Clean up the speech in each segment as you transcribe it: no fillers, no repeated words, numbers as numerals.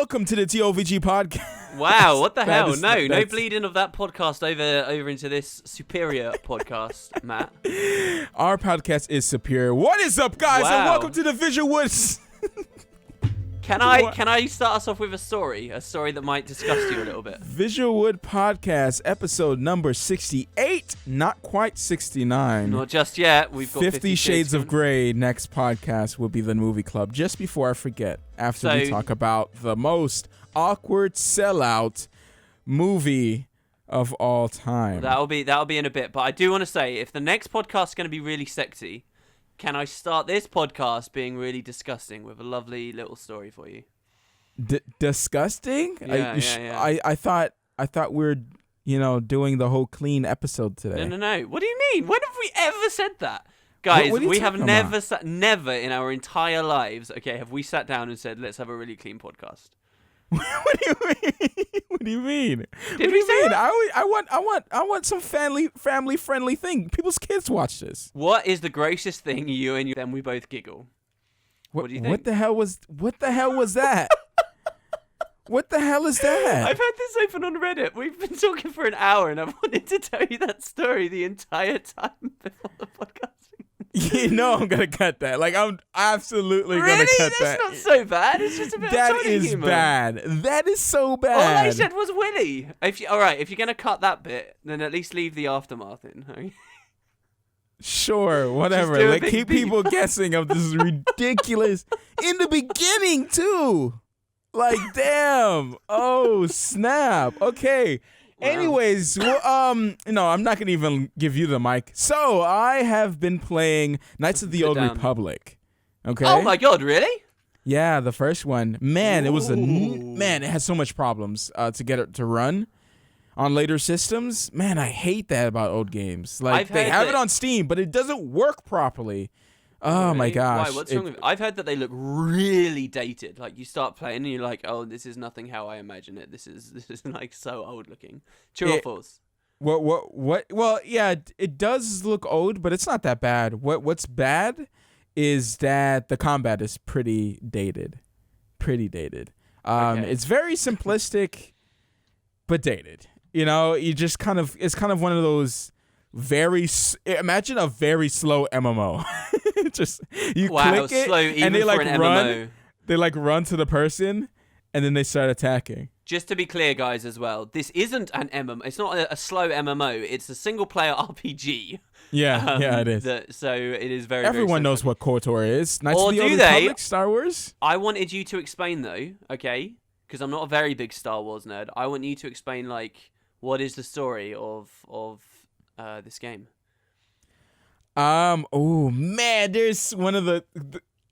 welcome to the TOVG podcast. Wow, what the hell? No, No bleeding of that podcast over into this superior podcast, Matt. Our podcast is superior. What is up, guys? Wow. And welcome to the VisualWood. Can I start us off with a story that might disgust you a little bit? VisualWood podcast, episode number 68, not quite 69. Not just yet. We've got 50 Shades of Grey. Next podcast will be the movie club. Just before I forget, after we talk about the most awkward sellout movie of all time. That'll be in a bit. But I do want to say, if the next podcast is going to be really sexy, can I start this podcast being really disgusting with a lovely little story for you? Disgusting? Yeah. I thought we were, doing the whole clean episode today. No. What do you mean? When have we ever said that? Guys, we have never in our entire lives, have we sat down and said, let's have a really clean podcast? What do you mean? What do you mean? Did we say that? I want some family friendly thing. People's kids watch this. What is the grossest thing you and then we both giggle? What do you think? What the hell was that? What the hell is that? I've had this open on Reddit. We've been talking for an hour and I've wanted to tell you that story the entire time before the podcast. You know I'm gonna cut that. Like, I'm absolutely gonna cut that. That's not so bad. It's just a bit that of That is humor. bad. That is so bad. All I said was Willy. If you're gonna cut that bit, then at least leave the aftermath in. Okay? Sure, whatever. do a Like, big keep beep. people guessing of this ridiculous in the beginning too. Like, damn. Oh, snap. Okay. Wow. Anyways, I'm not gonna even give you the mic. So I have been playing Knights of the Old Republic. Okay. Oh my god, really? Yeah, the first one. Man, it was Ooh. it has so much problems to get it to run on later systems. Man, I hate that about old games. Like, they have it on Steam, but it doesn't work properly. Oh Really? my gosh. Why? What's wrong with it? I've heard that they look really dated. Like, you start playing and you're like, oh, this is nothing how I imagine it. This is like so old looking. True or false? What? Well, yeah, it does look old, but it's not that bad. What's bad is that the combat is pretty dated. Okay. It's very simplistic, but dated. You just it's kind of one of those imagine a very slow MMO. Just you click it slow, even and they for like an run. MMO. They like run to the person and then they start attacking. Just to be clear, guys, as well, this isn't an MMO. It's not a slow MMO. It's a single-player RPG. Yeah, it is. So it is very. Everyone very knows what KOTOR is. Knights Or of the Old do they? Republic, Star Wars. I wanted you to explain though, okay? Because I'm not a very big Star Wars nerd. I want you to explain what is the story of this game. Oh man, there's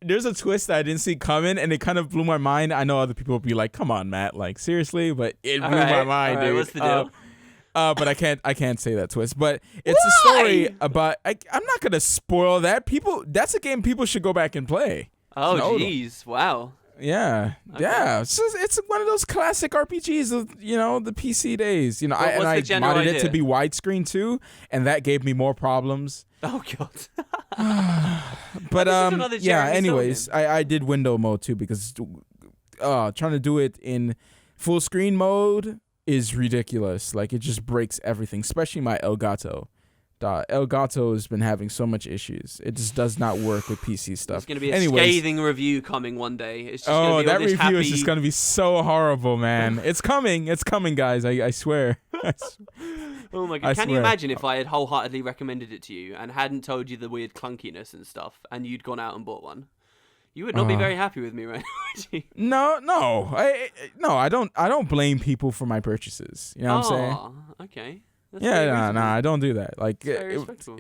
there's a twist that I didn't see coming, and it kind of blew my mind. I know other people will be like, "Come on, Matt, like seriously," but it blew my mind, dude. What's the deal? But I can't say that twist. But it's a story about. I'm not gonna spoil that. That's a game people should go back and play. Oh jeez, wow. Yeah, Okay. yeah. It's one of those classic RPGs of the PC days. I general modded it idea? to be widescreen too, and that gave me more problems. Oh god. But This is another yeah. Jeremy Anyways, I did window mode too because trying to do it in full screen mode is ridiculous. Like, it just breaks everything, especially my Elgato. Elgato has been having so much issues. It just does not work with PC stuff. There's going to be a scathing review coming one day. It's just gonna be that all this review is happy... just going to be so horrible, man. It's coming, guys. I swear. Oh my god! Can you imagine if I had wholeheartedly recommended it to you and hadn't told you the weird clunkiness and stuff, and you'd gone out and bought one? You would not be very happy with me, right? No. I don't blame people for my purchases. You know what I'm saying? Okay. That's I don't do that. Like,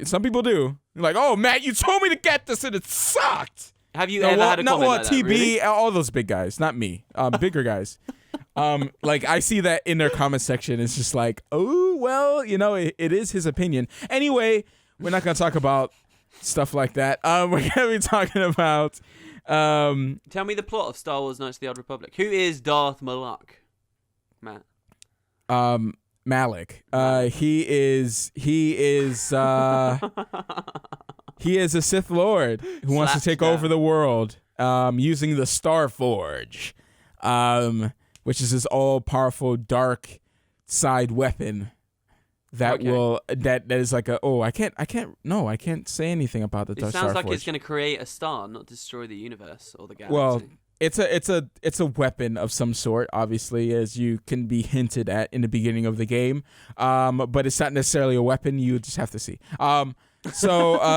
some people do. Like, oh, Matt, you told me to get this and it sucked. Have you ever had a comment like that? TB, really? all those big guys, not me, bigger guys. Like, I see that in their comment section. It's just like, oh, well, it is his opinion. Anyway, we're not gonna talk about stuff like that. We're gonna be talking about. Tell me the plot of Star Wars: Knights of the Old Republic. Who is Darth Malak, Matt? Malik. He is a Sith Lord who wants to take over the world using the Star Forge. which is this all-powerful dark side weapon that is like I can't say anything about the Starforge. It sounds like it's going to create a star, not destroy the universe or the galaxy. Well, it's a weapon of some sort, obviously, as you can be hinted at in the beginning of the game. But it's not necessarily a weapon. You just have to see. So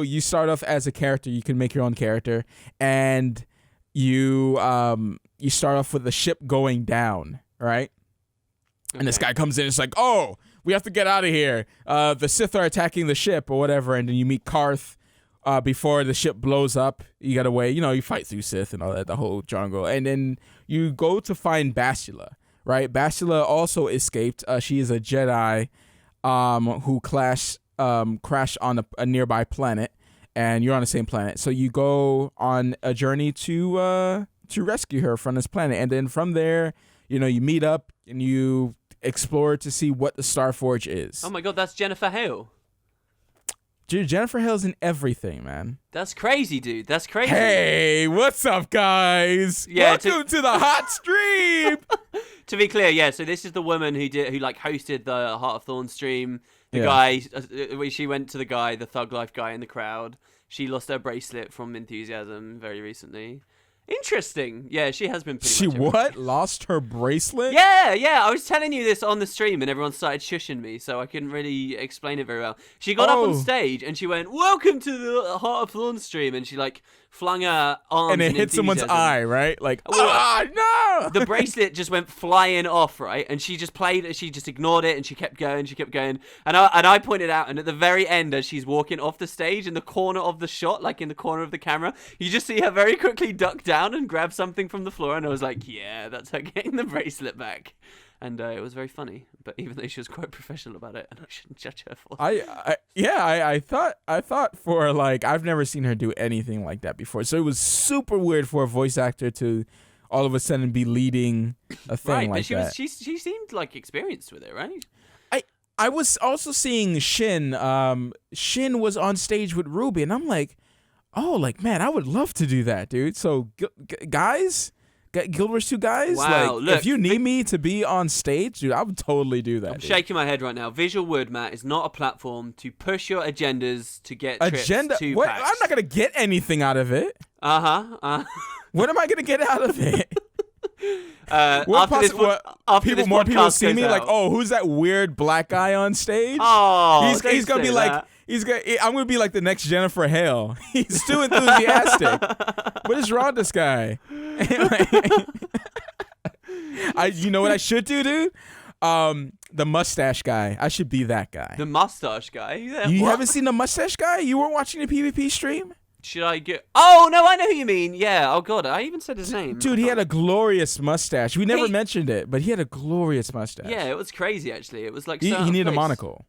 you start off as a character. You can make your own character, and you start off with the ship going down, right? Okay. And this guy comes in. It's like, oh, we have to get out of here. The Sith are attacking the ship or whatever, and then you meet Karth. Before the ship blows up, you gotta wait. You fight through Sith and all that, the whole jungle, and then you go to find Bastila. Right, Bastila also escaped. She is a Jedi, who crashed on a nearby planet, and you're on the same planet. So you go on a journey to rescue her from this planet, and then from there, you meet up and you explore to see what the Starforge is. Oh my God, that's Jennifer Hale. Dude, Jennifer Hale's in everything, man. That's crazy, dude. That's crazy. Hey, what's up, guys? Yeah, welcome to the hot stream. To be clear, yeah. So this is the woman who hosted the Heart of Thorn stream. The guy, she went to the Thug Life guy in the crowd. She lost her bracelet from Enthusiasm very recently. Interesting. Yeah, she has been pretty much what? Lost her bracelet? Yeah. I was telling you this on the stream and everyone started shushing me, so I couldn't really explain it very well. She got up on stage and she went, "Welcome to the Heart of Thorn stream," and she flung her arms and it hit someone's eye, right? No! The bracelet just went flying off, right? And she just ignored it and she kept going. And I pointed out, and at the very end, as she's walking off the stage, in the corner of the shot, like in the corner of the camera, you just see her very quickly duck down and grab something from the floor, and I was like, yeah, that's her getting the bracelet back. And it was very funny, but even though she was quite professional about it, and I shouldn't judge her for it. I thought for I've never seen her do anything like that before, so it was super weird for a voice actor to all of a sudden be leading a thing like that. She seemed experienced with it, right? I was also seeing Shin. Shin was on stage with Ruby, and I'm like, man, I would love to do that, dude. So guys. Guild Wars 2 guys, wow, look, if you need me to be on stage, dude, I would totally do that. I'm shaking my head right now. VisualWood, Matt, is not a platform to push your agendas to get trips to what? PAX. I'm not gonna get anything out of it. What am I gonna get out of it? More people see me out. who's that weird black guy on stage? Oh, he's gonna be that. I'm gonna be like the next Jennifer Hale. He's too enthusiastic. What is wrong with this guy? You know what I should do, dude? The mustache guy. I should be that guy. The mustache guy? You haven't seen the mustache guy? You weren't watching the PvP stream? Should I get... Oh, no, I know who you mean. Yeah, oh, God, I even said his name. Dude, he had a glorious mustache. We never mentioned it, but he had a glorious mustache. Yeah, it was crazy, actually. It was like... He needed a monocle.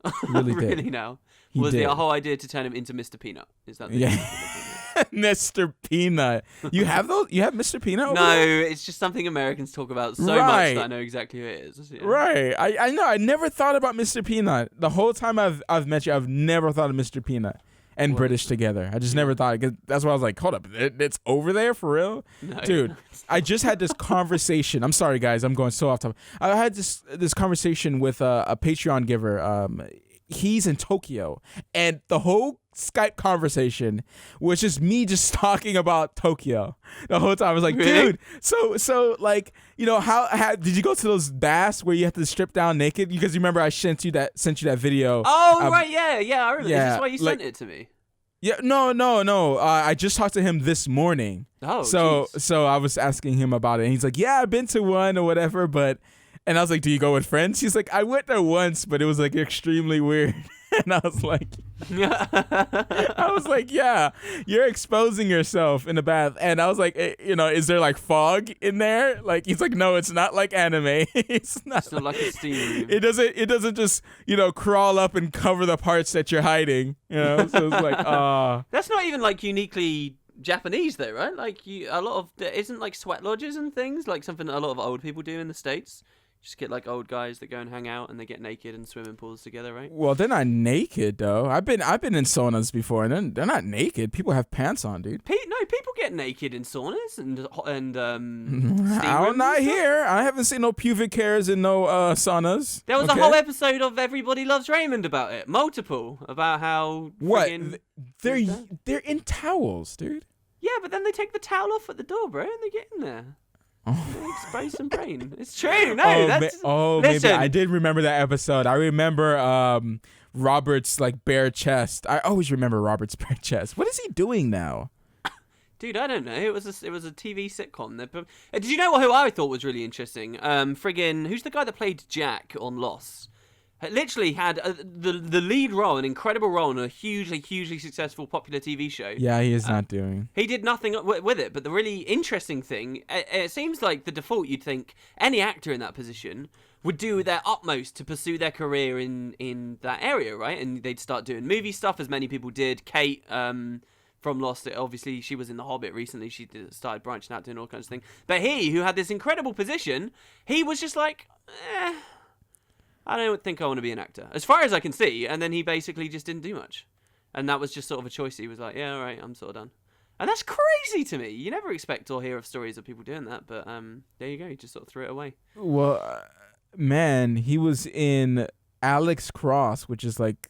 He really did. Really now? Was the whole idea to turn him into Mr. Peanut? Is that Mr. Peanut. You have those? You have Mr. Peanut over No, there? It's just something Americans talk about so much that I know exactly who it is. Yeah. Right. I know. I never thought about Mr. Peanut. The whole time I've met you, I've never thought of Mr. Peanut and British together. I just never thought it. Cause that's why I was like, hold up. It's over there for real? No. Dude, I just had this conversation. I'm sorry, guys. I'm going so off topic. I had this conversation with a Patreon giver. He's in Tokyo, and the whole Skype conversation was just me just talking about Tokyo the whole time. I was like, dude, so how did you go to those baths where you have to strip down naked? Because you remember I sent you that video. Oh, right, yeah, I remember. Yeah, is this why you sent it to me? Yeah, no. I just talked to him this morning. Oh, so I was asking him about it, and he's like, yeah, I've been to one or whatever, but. And I was like, do you go with friends? He's like, I went there once, but it was extremely weird. And I was like, yeah, you're exposing yourself in the bath. And I was like, is there fog in there? He's like, no, it's not like anime. It's not like a steam. It doesn't just, crawl up and cover the parts that you're hiding. So it's like, That's not even uniquely Japanese though, right? A lot of, isn't sweat lodges and things something that a lot of old people do in the States? Just get like old guys that go and hang out and they get naked in swimming pools together, right? Well, they're not naked though. I've been in saunas before, and they're not naked. People have pants on, dude. No, people get naked in saunas and I'm not here. I haven't seen no pubic hairs in no saunas. There was a whole episode of Everybody Loves Raymond about it, multiple, about how they're in towels, dude. Yeah, but then they take the towel off at the door, bro, and they get in there. They expose some brain. It's true. No, maybe I did remember that episode. I remember Robert's like bare chest. I always remember Robert's bare chest. What is he doing now? Dude, I don't know. It was a TV sitcom. Did you know who I thought was really interesting? Who's the guy that played Jack on Lost? Literally had the lead role, an incredible role in a hugely successful popular TV show. Yeah, he is not doing. He did nothing with it, but the really interesting thing, it seems like the default, you'd think any actor in that position would do their utmost to pursue their career in that area, right? And they'd start doing movie stuff, as many people did. Kate from Lost, obviously she was in The Hobbit recently. She started branching out, doing all kinds of things. But he, who had this incredible position, he was just like, I don't think I want to be an actor, as far as I can see. And then he basically just didn't do much. And that was just sort of a choice. He was like, yeah, all right, I'm sort of done. And that's crazy to me. You never expect or hear of stories of people doing that. But there you go. You just sort of threw it away. Well, man, he was in Alex Cross, which is like,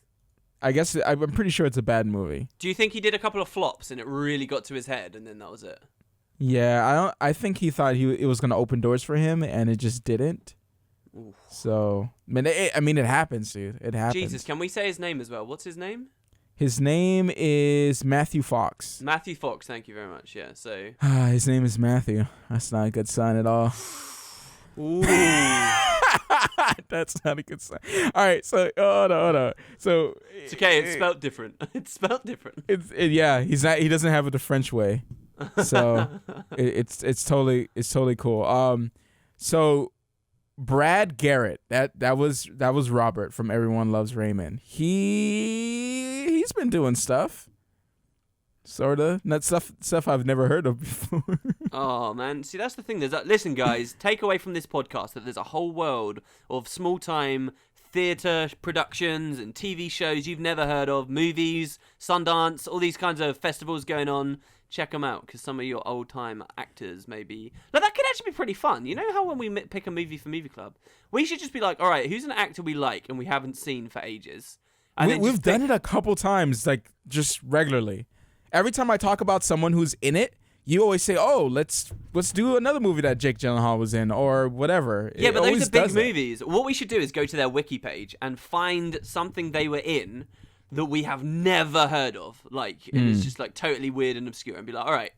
I guess, I'm pretty sure it's a bad movie. Do you think he did a couple of flops and it really got to his head and then that was it? Yeah, I think he thought it was going to open doors for him and it just didn't. Oof. So, it happens, dude. It happens. Jesus, can we say his name as well? What's his name? His name is Matthew Fox. Matthew Fox, thank you very much. Yeah, so... His name is Matthew. That's not a good sign at all. Ooh. That's not a good sign. All right, so... Oh, no. So... It's okay, it's spelled different. It's spelled different. Yeah, he doesn't have it the French way. So, it's totally cool. So... Brad Garrett, that was Robert from Everyone Loves Raymond. He's been doing stuff, sorta. Not stuff I've never heard of before. Oh man, see that's the thing. Listen, guys, take away from this podcast that there's a whole world of small time theatre productions and TV shows you've never heard of, movies, Sundance, all these kinds of festivals going on. Check them out, because some of your old-time actors maybe... Like, that could actually be pretty fun. You know how when we pick a movie for Movie Club, we should just be like, all right, who's an actor we like and we haven't seen for ages? And we've done it a couple times, like, just regularly. Every time I talk about someone who's in it, you always say, oh, let's do another movie that Jake Gyllenhaal was in, or whatever. Yeah, but those are big movies. What we should do is go to their wiki page and find something they were in that we have never heard of, like, and it's just like totally weird and obscure, and be like, all right,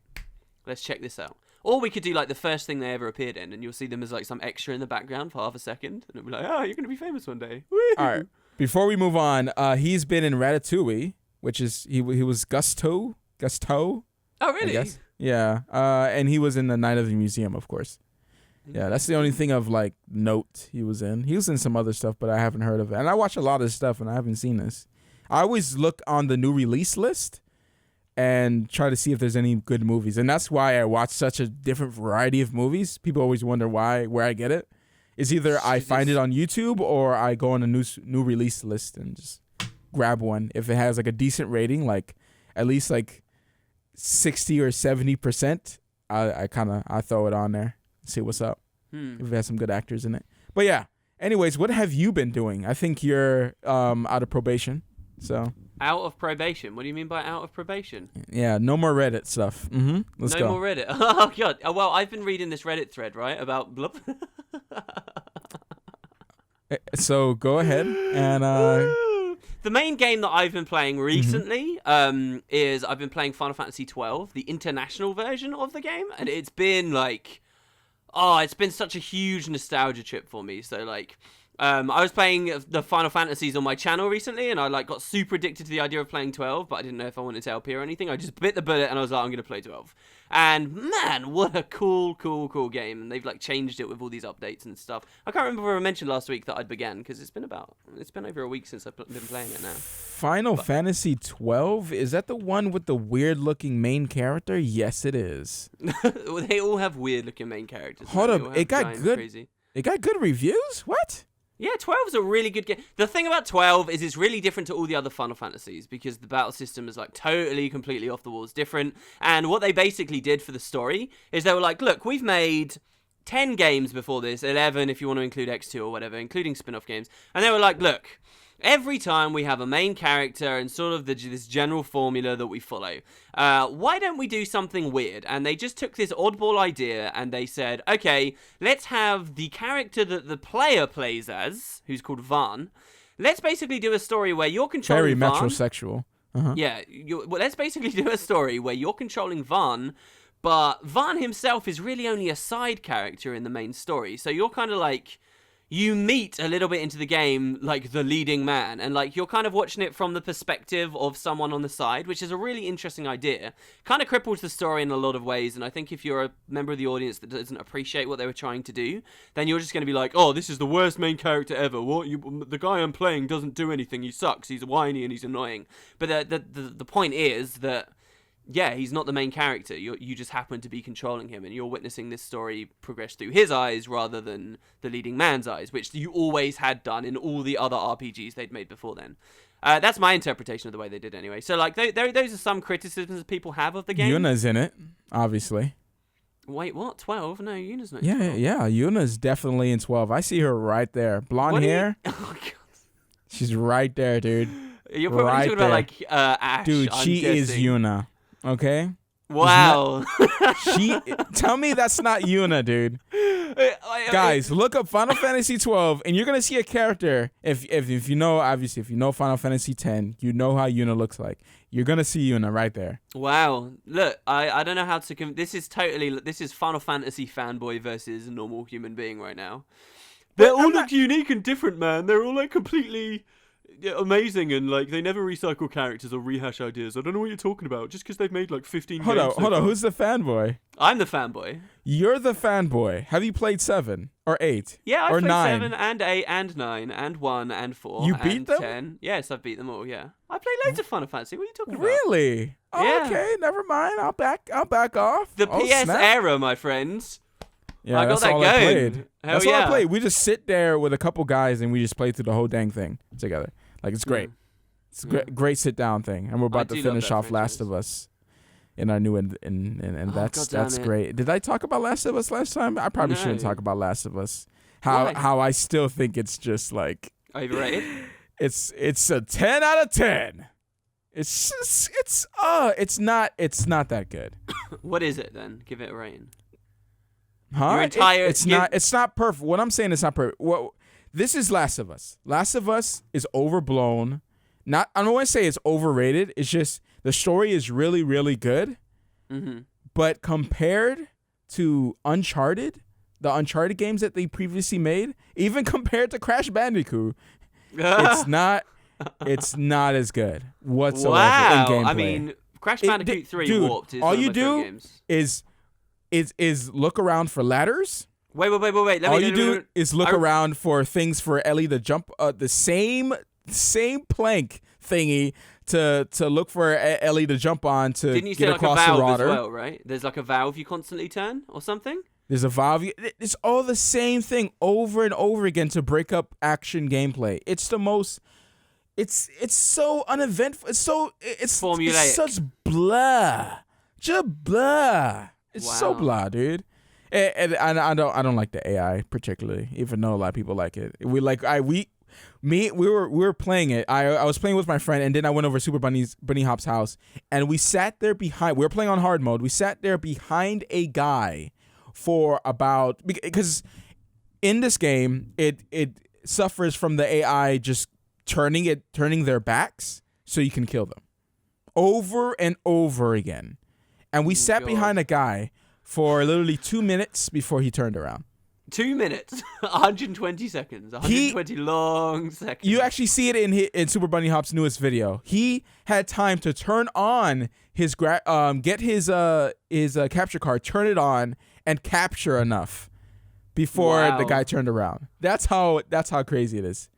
let's check this out. Or we could do like the first thing they ever appeared in, and you'll see them as like some extra in the background for half a second, and it'll be like, oh, you're gonna be famous one day. Woo! All right. Before we move on, he's been in Ratatouille, which is he was Gusto. Oh, really? I guess. Yeah. And he was in The Night of the Museum, of course. Yeah, that's the only thing of like note he was in. He was in some other stuff, but I haven't heard of it. And I watch a lot of stuff, and I haven't seen this. I always look on the new release list and try to see if there's any good movies. And that's why I watch such a different variety of movies. People always wonder where I get it. It's either I find it on YouTube or I go on a new release list and just grab one. If it has like a decent rating, like at least like 60 or 70%, I throw it on there and see what's up. If it has some good actors in it. But yeah, anyways, what have you been doing? I think you're out of probation. So out of probation? What do you mean by out of probation? Yeah, no more Reddit stuff. Let's go. No more Reddit. Oh god. Well, I've been reading this Reddit thread, right, about blah. So go ahead and the main game that I've been playing recently is I've been playing Final Fantasy 12, the international version of the game, and it's been like it's been such a huge nostalgia trip for me. So like I was playing the Final Fantasies on my channel recently, and I like got super addicted to the idea of playing 12, but I didn't know if I wanted to LP or anything. I just bit the bullet, and I was like, I'm going to play 12. And man, what a cool game. And they've like changed it with all these updates and stuff. I can't remember if I mentioned last week that I'd began, because it's been over a week since I've been playing it now. Final Fantasy 12? Is that the one with the weird-looking main character? Yes, it is. They all have weird-looking main characters. Hold up, it got good. Crazy. It got good reviews? What? Yeah, 12 is a really good game. The thing about 12 is it's really different to all the other Final Fantasies because the battle system is like totally, completely off the walls different. And what they basically did for the story is they were like, look, we've made 10 games before this, 11 if you want to include X2 or whatever, including spin-off games. And they were like, look, every time we have a main character and sort of this general formula that we follow, why don't we do something weird? And they just took this oddball idea and they said, okay, let's have the character that the player plays as, who's called Vaan. Let's basically do a story where you're controlling Very Vaan. metrosexual. Uh-huh. Yeah, let's basically do a story where you're controlling Vaan, but Vaan himself is really only a side character in the main story. So you're kind of like, you meet a little bit into the game like the leading man, and like you're kind of watching it from the perspective of someone on the side, which is a really interesting idea. Kind of cripples the story in a lot of ways, and I think if you're a member of the audience that doesn't appreciate what they were trying to do, then you're just going to be like, oh, this is the worst main character ever. The guy I'm playing doesn't do anything. He sucks. He's whiny and he's annoying. But the point is that, yeah, he's not the main character. You just happen to be controlling him, and you're witnessing this story progress through his eyes rather than the leading man's eyes, which you always had done in all the other RPGs they'd made before then. That's my interpretation of the way they did it anyway. So, like, those are some criticisms people have of the game. Yuna's in it, obviously. Wait, what? 12? No, Yuna's not. Yeah, 12. yeah. Yuna's definitely in 12. I see her right there. Blonde hair. Oh, God. She's right there, dude. You're probably right talking about, like, Ash. Dude, she is guessing. Yuna. Okay? Wow. Tell me that's not Yuna, dude. Guys, look up Final Fantasy 12 and you're going to see a character. If you know, obviously, if you know Final Fantasy 10, you know how Yuna looks like. You're going to see Yuna right there. Wow. Look, I don't know how to... This is Final Fantasy fanboy versus a normal human being right now. They all look unique and different, man. They're all like completely... amazing, and like they never recycle characters or rehash ideas. I don't know what you're talking about. Just because they've made like 15 games. Hold on. Who's the fanboy? I'm the fanboy. You're the fanboy. Have you played 7 or 8? Yeah, I've or played 9? 7 and 8 and 9 and 1 and 4. You and beat them? 10. Yes, I've beat them all. Yeah, I played loads of Final Fantasy. What are you talking about? Really? Oh, Yeah. okay, never mind. I'll back off. The PS snap. era, my friends. Yeah, I got that's that all I going. played. Hell That's yeah. all I played. We just sit there with a couple guys and we just play through the whole dang thing together. Like it's great. It's a great sit down thing, and we're about to finish off Last of Us in our new and that's great. Did I talk about Last of Us last time? I probably shouldn't talk about Last of Us. How I still think it's just like overrated. It's a 10 out of 10. It's not that good. What is it then? Give it a rating. Huh? Your entire It's not perfect. What I'm saying is not perfect. This is Last of Us. Last of Us is overblown. I don't want to say it's overrated. It's just the story is really, really good. Mm-hmm. But compared to Uncharted, the Uncharted games that they previously made, even compared to Crash Bandicoot, it's not as good whatsoever in gameplay. I mean, Crash Bandicoot 3 dude, Warped is all one of you my favorite do games. is look around for ladders. Wait. All you do is look around for things for Ellie to jump the same plank thingy to look for Ellie to jump on to Didn't you get say across like a valve the water. as well, right? There's like a valve you constantly turn or something? There's a valve. It's all the same thing over and over again to break up action gameplay. It's the most... It's so uneventful. It's formulaic. It's such blah. Just blah. It's so Wow. blah, dude. And I don't like the AI particularly, even though a lot of people like it. We were playing it. I was playing with my friend, and then I went over to Super Bunny Hop's house, and we sat there behind. We were playing on hard mode. We sat there behind a guy for about, because in this game it suffers from the AI just turning their backs so you can kill them over and over again. And we sat behind a guy for literally 2 minutes before he turned around. 2 minutes, 120 seconds, 120 long seconds. You actually see it in Super Bunny Hop's newest video. He had time to turn on his get his capture card, turn it on, and capture enough before the guy turned around. That's how crazy it is.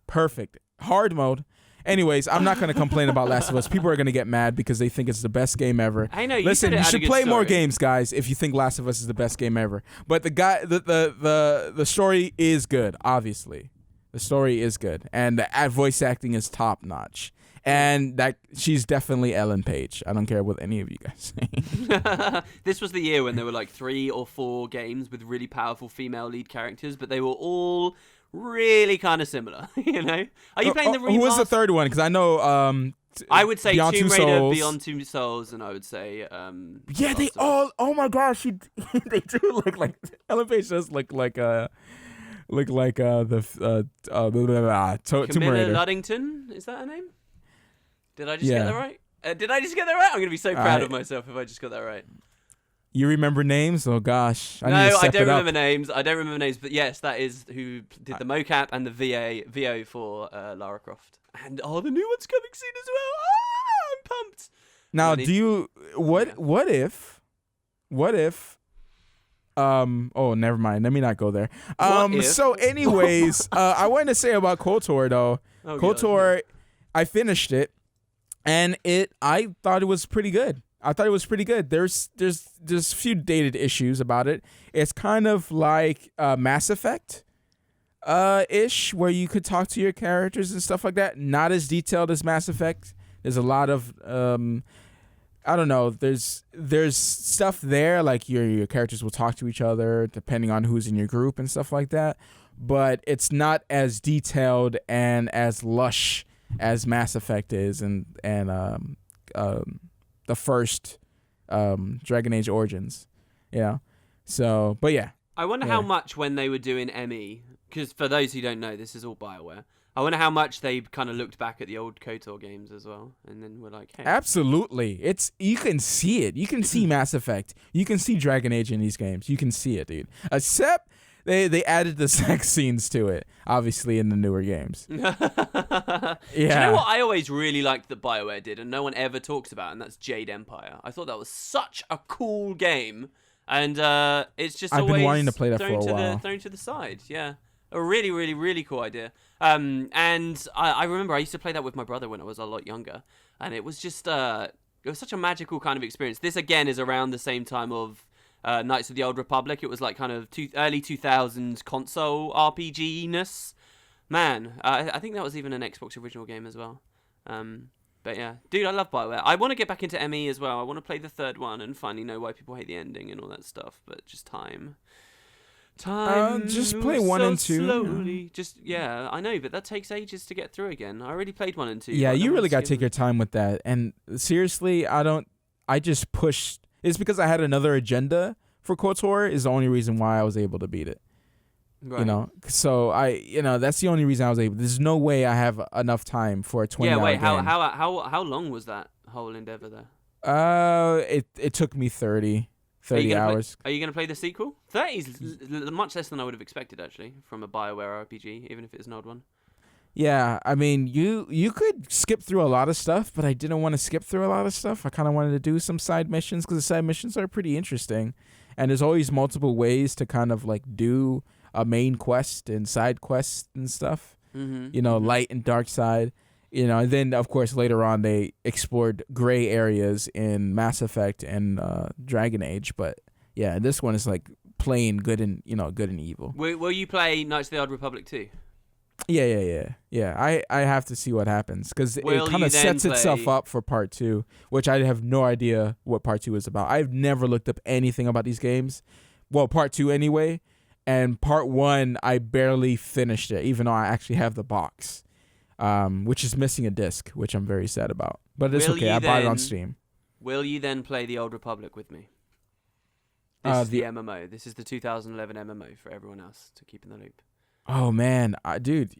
Perfect hard mode, Anyways, I'm not gonna complain about Last of Us. People are gonna get mad because they think it's the best game ever. I know. Listen, you should play story. more games, guys, if you think Last of Us is the best game ever. But the story is good. Obviously, the story is good, and the voice acting is top notch. And that she's definitely Ellen Page. I don't care what any of you guys say. This was the year when there were like 3 or 4 games with really powerful female lead characters, but they were all really kind of similar. You know? Are you playing the remaster? Who was the third one? Because I know. I would say Beyond Tomb Two Raider, Souls. Beyond Two Souls, and I would say. Yeah, they all. Oh my gosh, they do look like Ellen Page does look like the Tomb Camilla Raider. Luddington, is that her name? Did I just get that right? I'm going to be so proud of myself if I just got that right. You remember names? Oh gosh. I don't remember names. But yes, that is who did the mocap and the VO for Lara Croft. And the new one's coming soon as well. I'm pumped. Now, what if oh, never mind. Let me not go there. So anyways, I wanted to say about KOTOR though. KOTOR, I finished it. And I thought it was pretty good. There's a few dated issues about it. It's kind of like Mass Effect ish, where you could talk to your characters and stuff like that. Not as detailed as Mass Effect. There's a lot of I don't know. There's stuff there like your characters will talk to each other depending on who's in your group and stuff like that. But it's not as detailed and as lush as Mass Effect is, and the first Dragon Age Origins, So, but yeah. I wonder how much when they were doing ME, because for those who don't know, this is all BioWare. I wonder how much they kind of looked back at the old KOTOR games as well, and then were like, hey. Absolutely, you can see it. You can see Mass Effect. You can see Dragon Age in these games. You can see it, dude. Except they added the sex scenes to it, obviously, in the newer games. Yeah. Do you know what I always really liked that BioWare did, and no one ever talks about, and that's Jade Empire. I thought that was such a cool game, and it's just I've been wanting to play that for a while. Thrown to the side, yeah. A really, really, really cool idea. And I remember I used to play that with my brother when I was a lot younger, and it was just it was such a magical kind of experience. This again is around the same time of Knights of the Old Republic. It was like kind of early 2000s console RPG-ness. Man, I think that was even an Xbox original game as well. But yeah, dude, I love BioWare. I want to get back into ME as well. I want to play the third one and finally know why people hate the ending and all that stuff. But just time. Just play 1 and 2. Slowly. I know, but that takes ages to get through again. I already played 1 and 2. Yeah, you really got to take your time with that. And seriously, I just pushed. It's because I had another agenda for KOTOR is the only reason why I was able to beat it. Right. So that's the only reason I was able. There's no way I have enough time for a 20-hour game. How long was that whole endeavor there? It took me 30 hours. Are you going to play the sequel? 30 is much less than I would have expected, actually, from a BioWare RPG, even if it's an old one. Yeah, I mean, you could skip through a lot of stuff, but I didn't want to skip through a lot of stuff. I kind of wanted to do some side missions because the side missions are pretty interesting. And there's always multiple ways to kind of like do a main quest and side quests and stuff. Mm-hmm. Light and dark side. And then, of course, later on, they explored gray areas in Mass Effect and Dragon Age. But, yeah, this one is like plain good and evil. Will you play Knights of the Old Republic too? Yeah. I have to see what happens because it kind of sets itself up for part 2, which I have no idea what part 2 is about. I've never looked up anything about these games. Well, part 2 anyway. And part 1, I barely finished it, even though I actually have the box, which is missing a disc, which I'm very sad about. But it's okay. I bought it on Steam. Will you then play the Old Republic with me? This is the MMO. This is the 2011 MMO for everyone else to keep in the loop. Oh man, dude,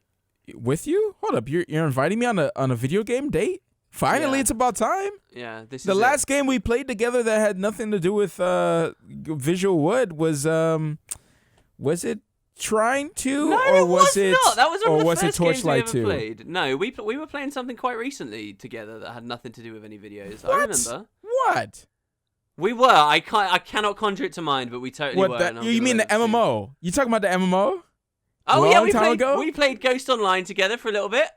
with you? Hold up, you're inviting me on a video game date? Finally, It's about time. Yeah, this is the last game we played together that had nothing to do with VisualWood was it Trying to? No, or was it not. That was one of the first games we ever Torchlight 2? played. No, we were playing something quite recently together that had nothing to do with any videos. What? I remember. What? We were. I cannot conjure it to mind, but we totally were. You mean the MMO? You talking about the MMO? Oh yeah, we played Ghost Online together for a little bit.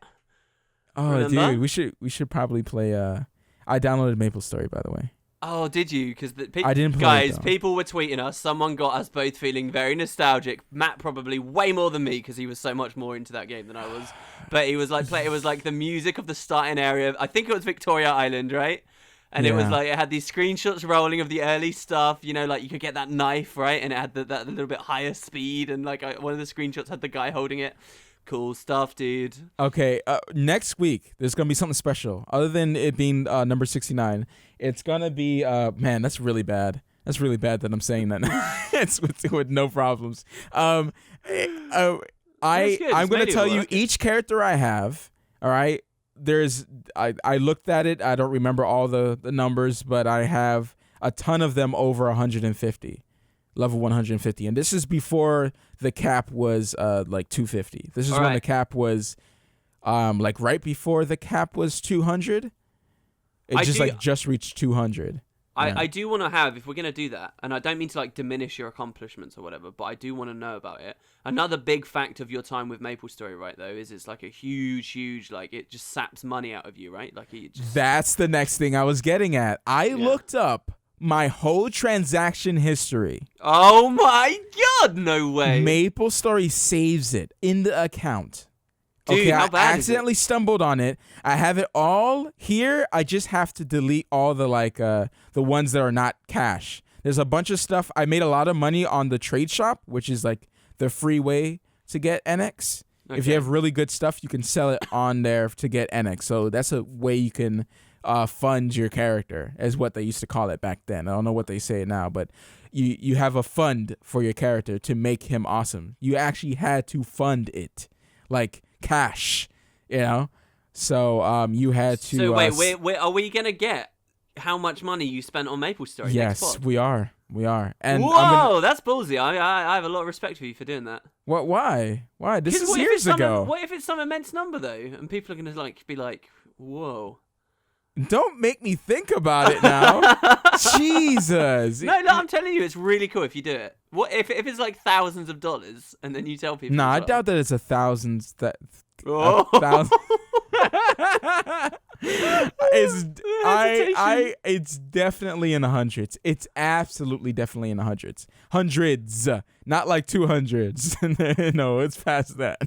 Oh, Remember? dude, we should probably play. I downloaded MapleStory, by the way. Oh, did you? Because I didn't play guys, it, though. people were tweeting us. Someone got us both feeling very nostalgic. Matt probably way more than me because he was so much more into that game than I was. But he was like, it was like the music of the starting area. I think it was Victoria Island, right? And it was like it had these screenshots rolling of the early stuff. You know, like you could get that knife, right? And it had that little bit higher speed. And like one of the screenshots had the guy holding it. Cool stuff, dude. Okay, next week there's gonna be something special. Other than it being number 69, it's gonna be man, that's really bad. That's really bad that I'm saying that. It's with no problems. I'm gonna tell you each character I have. All right, I looked at it. I don't remember all the numbers, but I have a ton of them over 150. Level 150, and this is before the cap was like 250. This is when the cap was like right before the cap was 200. It just reached 200. I do want to have, if we're gonna do that, and I don't mean to like diminish your accomplishments or whatever, but I do want to know about it. Another big fact of your time with MapleStory, right? Though, is it's like a huge like it just saps money out of you, right? Like that's the next thing I was getting at. I looked up my whole transaction history. Oh my god, no way. MapleStory saves it in the account. Dude, okay, how bad I accidentally stumbled on it. I have it all here. I just have to delete all the the ones that are not cash. There's a bunch of stuff. I made a lot of money on the trade shop, which is like the free way to get NX. Okay. If you have really good stuff, you can sell it on there to get NX. So that's a way you can fund your character, is what they used to call it back then. I don't know what they say now, but you have a fund for your character to make him awesome. You actually had to fund it, like cash, you know. So you had to. So wait, are we gonna get how much money you spent on MapleStory? Yes, we are. And whoa, that's ballsy. I have a lot of respect for you for doing that. What? Why? This is years ago. What if it's some immense number though, and people are gonna be like, whoa. Don't make me think about it now. Jesus. No, I'm telling you, it's really cool if you do it. What if it's like thousands of dollars and then you tell people? Nah, I doubt that it's thousands. Oh. It's definitely in the hundreds. It's absolutely definitely in the hundreds. Hundreds, not like 200s. No, it's past that.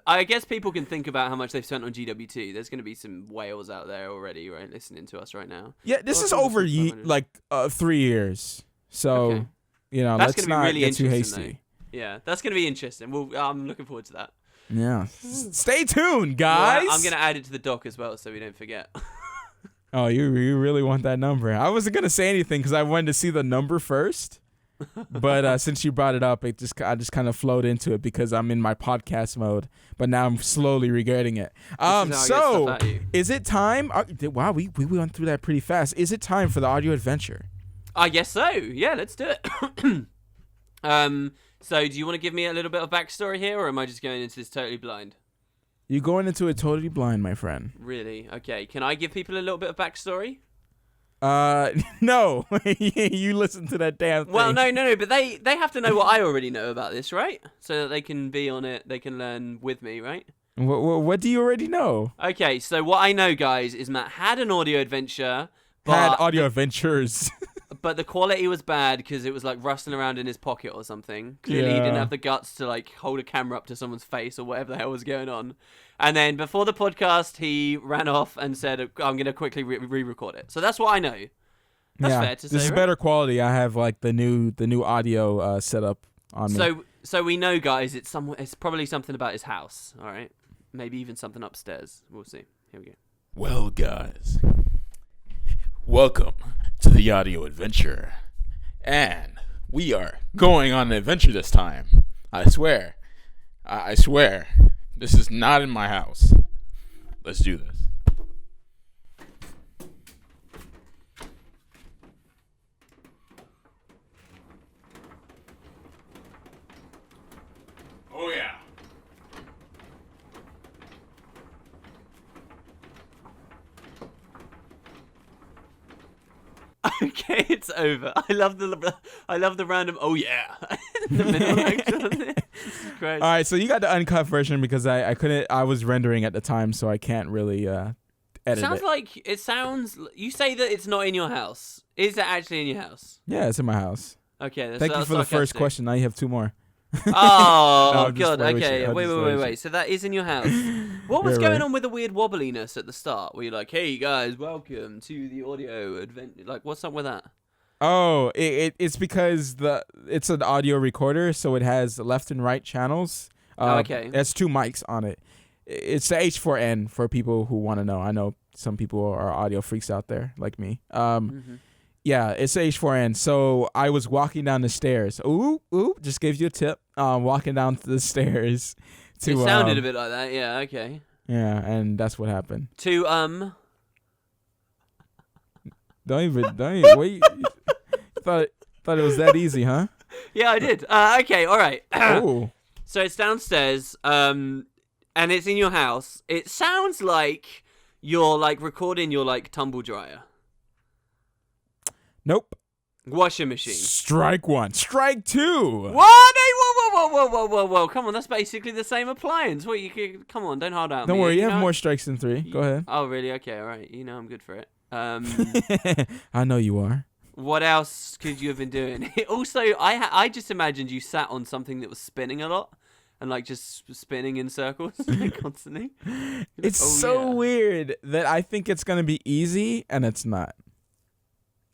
I guess people can think about how much they've spent on GWT. There's going to be some whales out there already, right, listening to us right now. Yeah, this is over 3 years. So, okay. You know, that's let's not really get too hasty. Though. Yeah, that's going to be interesting. Well, I'm looking forward to that. Yeah. Stay tuned, guys. Well, I'm going to add it to the doc as well so we don't forget. Oh, you really want that number? I wasn't going to say anything because I wanted to see the number first. But since you brought it up, I just kind of flowed into it because I'm in my podcast mode. But now I'm slowly regretting it. So is it time? Wow, we went through that pretty fast. Is it time for the audio adventure? I guess so. Yeah, let's do it. So do you want to give me a little bit of backstory here, or am I just going into this totally blind? You're going into it totally blind, my friend. Really? Okay. Can I give people a little bit of backstory? No. You listen to that damn thing. Well, no, but they have to know what I already know about this, right? So that they can be on it, they can learn with me, right? What do you already know? Okay, so what I know, guys, is Matt had an audio adventure. Had audio adventures. But the quality was bad because it was like rustling around in his pocket or something. Clearly, he didn't have the guts to like hold a camera up to someone's face or whatever the hell was going on. And then before the podcast, he ran off and said, "I'm going to quickly re-record it." So that's what I know. That's fair to say. This is better quality. I have like the new audio setup on me. So we know, guys. It's probably something about his house. All right, maybe even something upstairs. We'll see. Here we go. Well, guys, welcome to the audio adventure, and we are going on an adventure this time. I swear, this is not in my house. Let's do this. Oh yeah. Okay, it's over. I love the random. Oh yeah, in the middle. Christ. All right, so you got the uncut version because I couldn't. I was rendering at the time, so I can't really edit it. You say that it's not in your house. Is it actually in your house? Yeah, it's in my house. Okay. Thank you for the first question. Now you have 2 more. Oh, No, I'm just God. playing with Okay. you. I'm just playing with Wait. So that is in your house. What was Yeah, going right. on with the weird wobbliness at the start? Were you like, hey, guys, welcome to the audio adventure? Like, what's up with that? Oh, it's because it's an audio recorder, so it has left and right channels. Okay. It has 2 mics on it. It's the H4n for people who want to know. I know some people are audio freaks out there like me. Yeah, it's the H4n. So I was walking down the stairs. Ooh, just gave you a tip. Walking down the stairs. It sounded a bit like that. Yeah. Okay. Yeah, and that's what happened. To Don't even wait. Thought it was that easy, huh? Yeah, I did. Okay. All right. Oh. So it's downstairs. And it's in your house. It sounds like you're like recording your like tumble dryer. Nope. Washing machine. Strike 1. Strike 2. What? Hey, whoa. Come on, that's basically the same appliance. What you could, come on, don't hold out. Don't me. worry, you know? have more strikes than 3. Go ahead. Oh, really? Okay, all right. You know I'm good for it. I know you are. What else could you have been doing? Also, I just imagined you sat on something that was spinning a lot. And like just spinning in circles like, constantly. It's so weird that I think it's gonna be easy and it's not.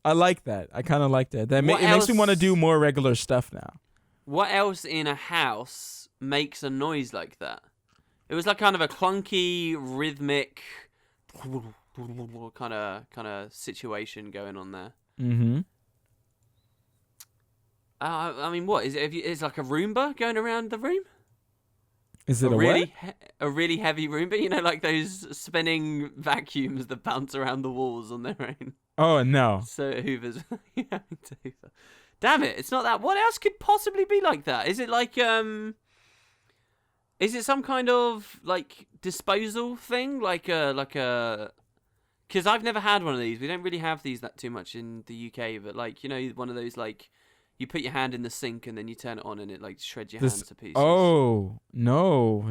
I like that. I kind of like that. It makes me want to do more regular stuff now. What else in a house makes a noise like that? It was like kind of a clunky, rhythmic kind of situation going on there. Mm-hmm. I mean, what is it? Is like a Roomba going around the room? Is it a really heavy Roomba? You know, like those spinning vacuums that bounce around the walls on their own. Oh no. So Hoover's having to Hoover. Damn it! It's not that. What else could possibly be like that? Is it like Is it some kind of like disposal thing, like a? Because I've never had one of these. We don't really have these that too much in the UK. But like one of those like. You put your hand in the sink and then you turn it on and it like shreds your hands to pieces. Oh, no.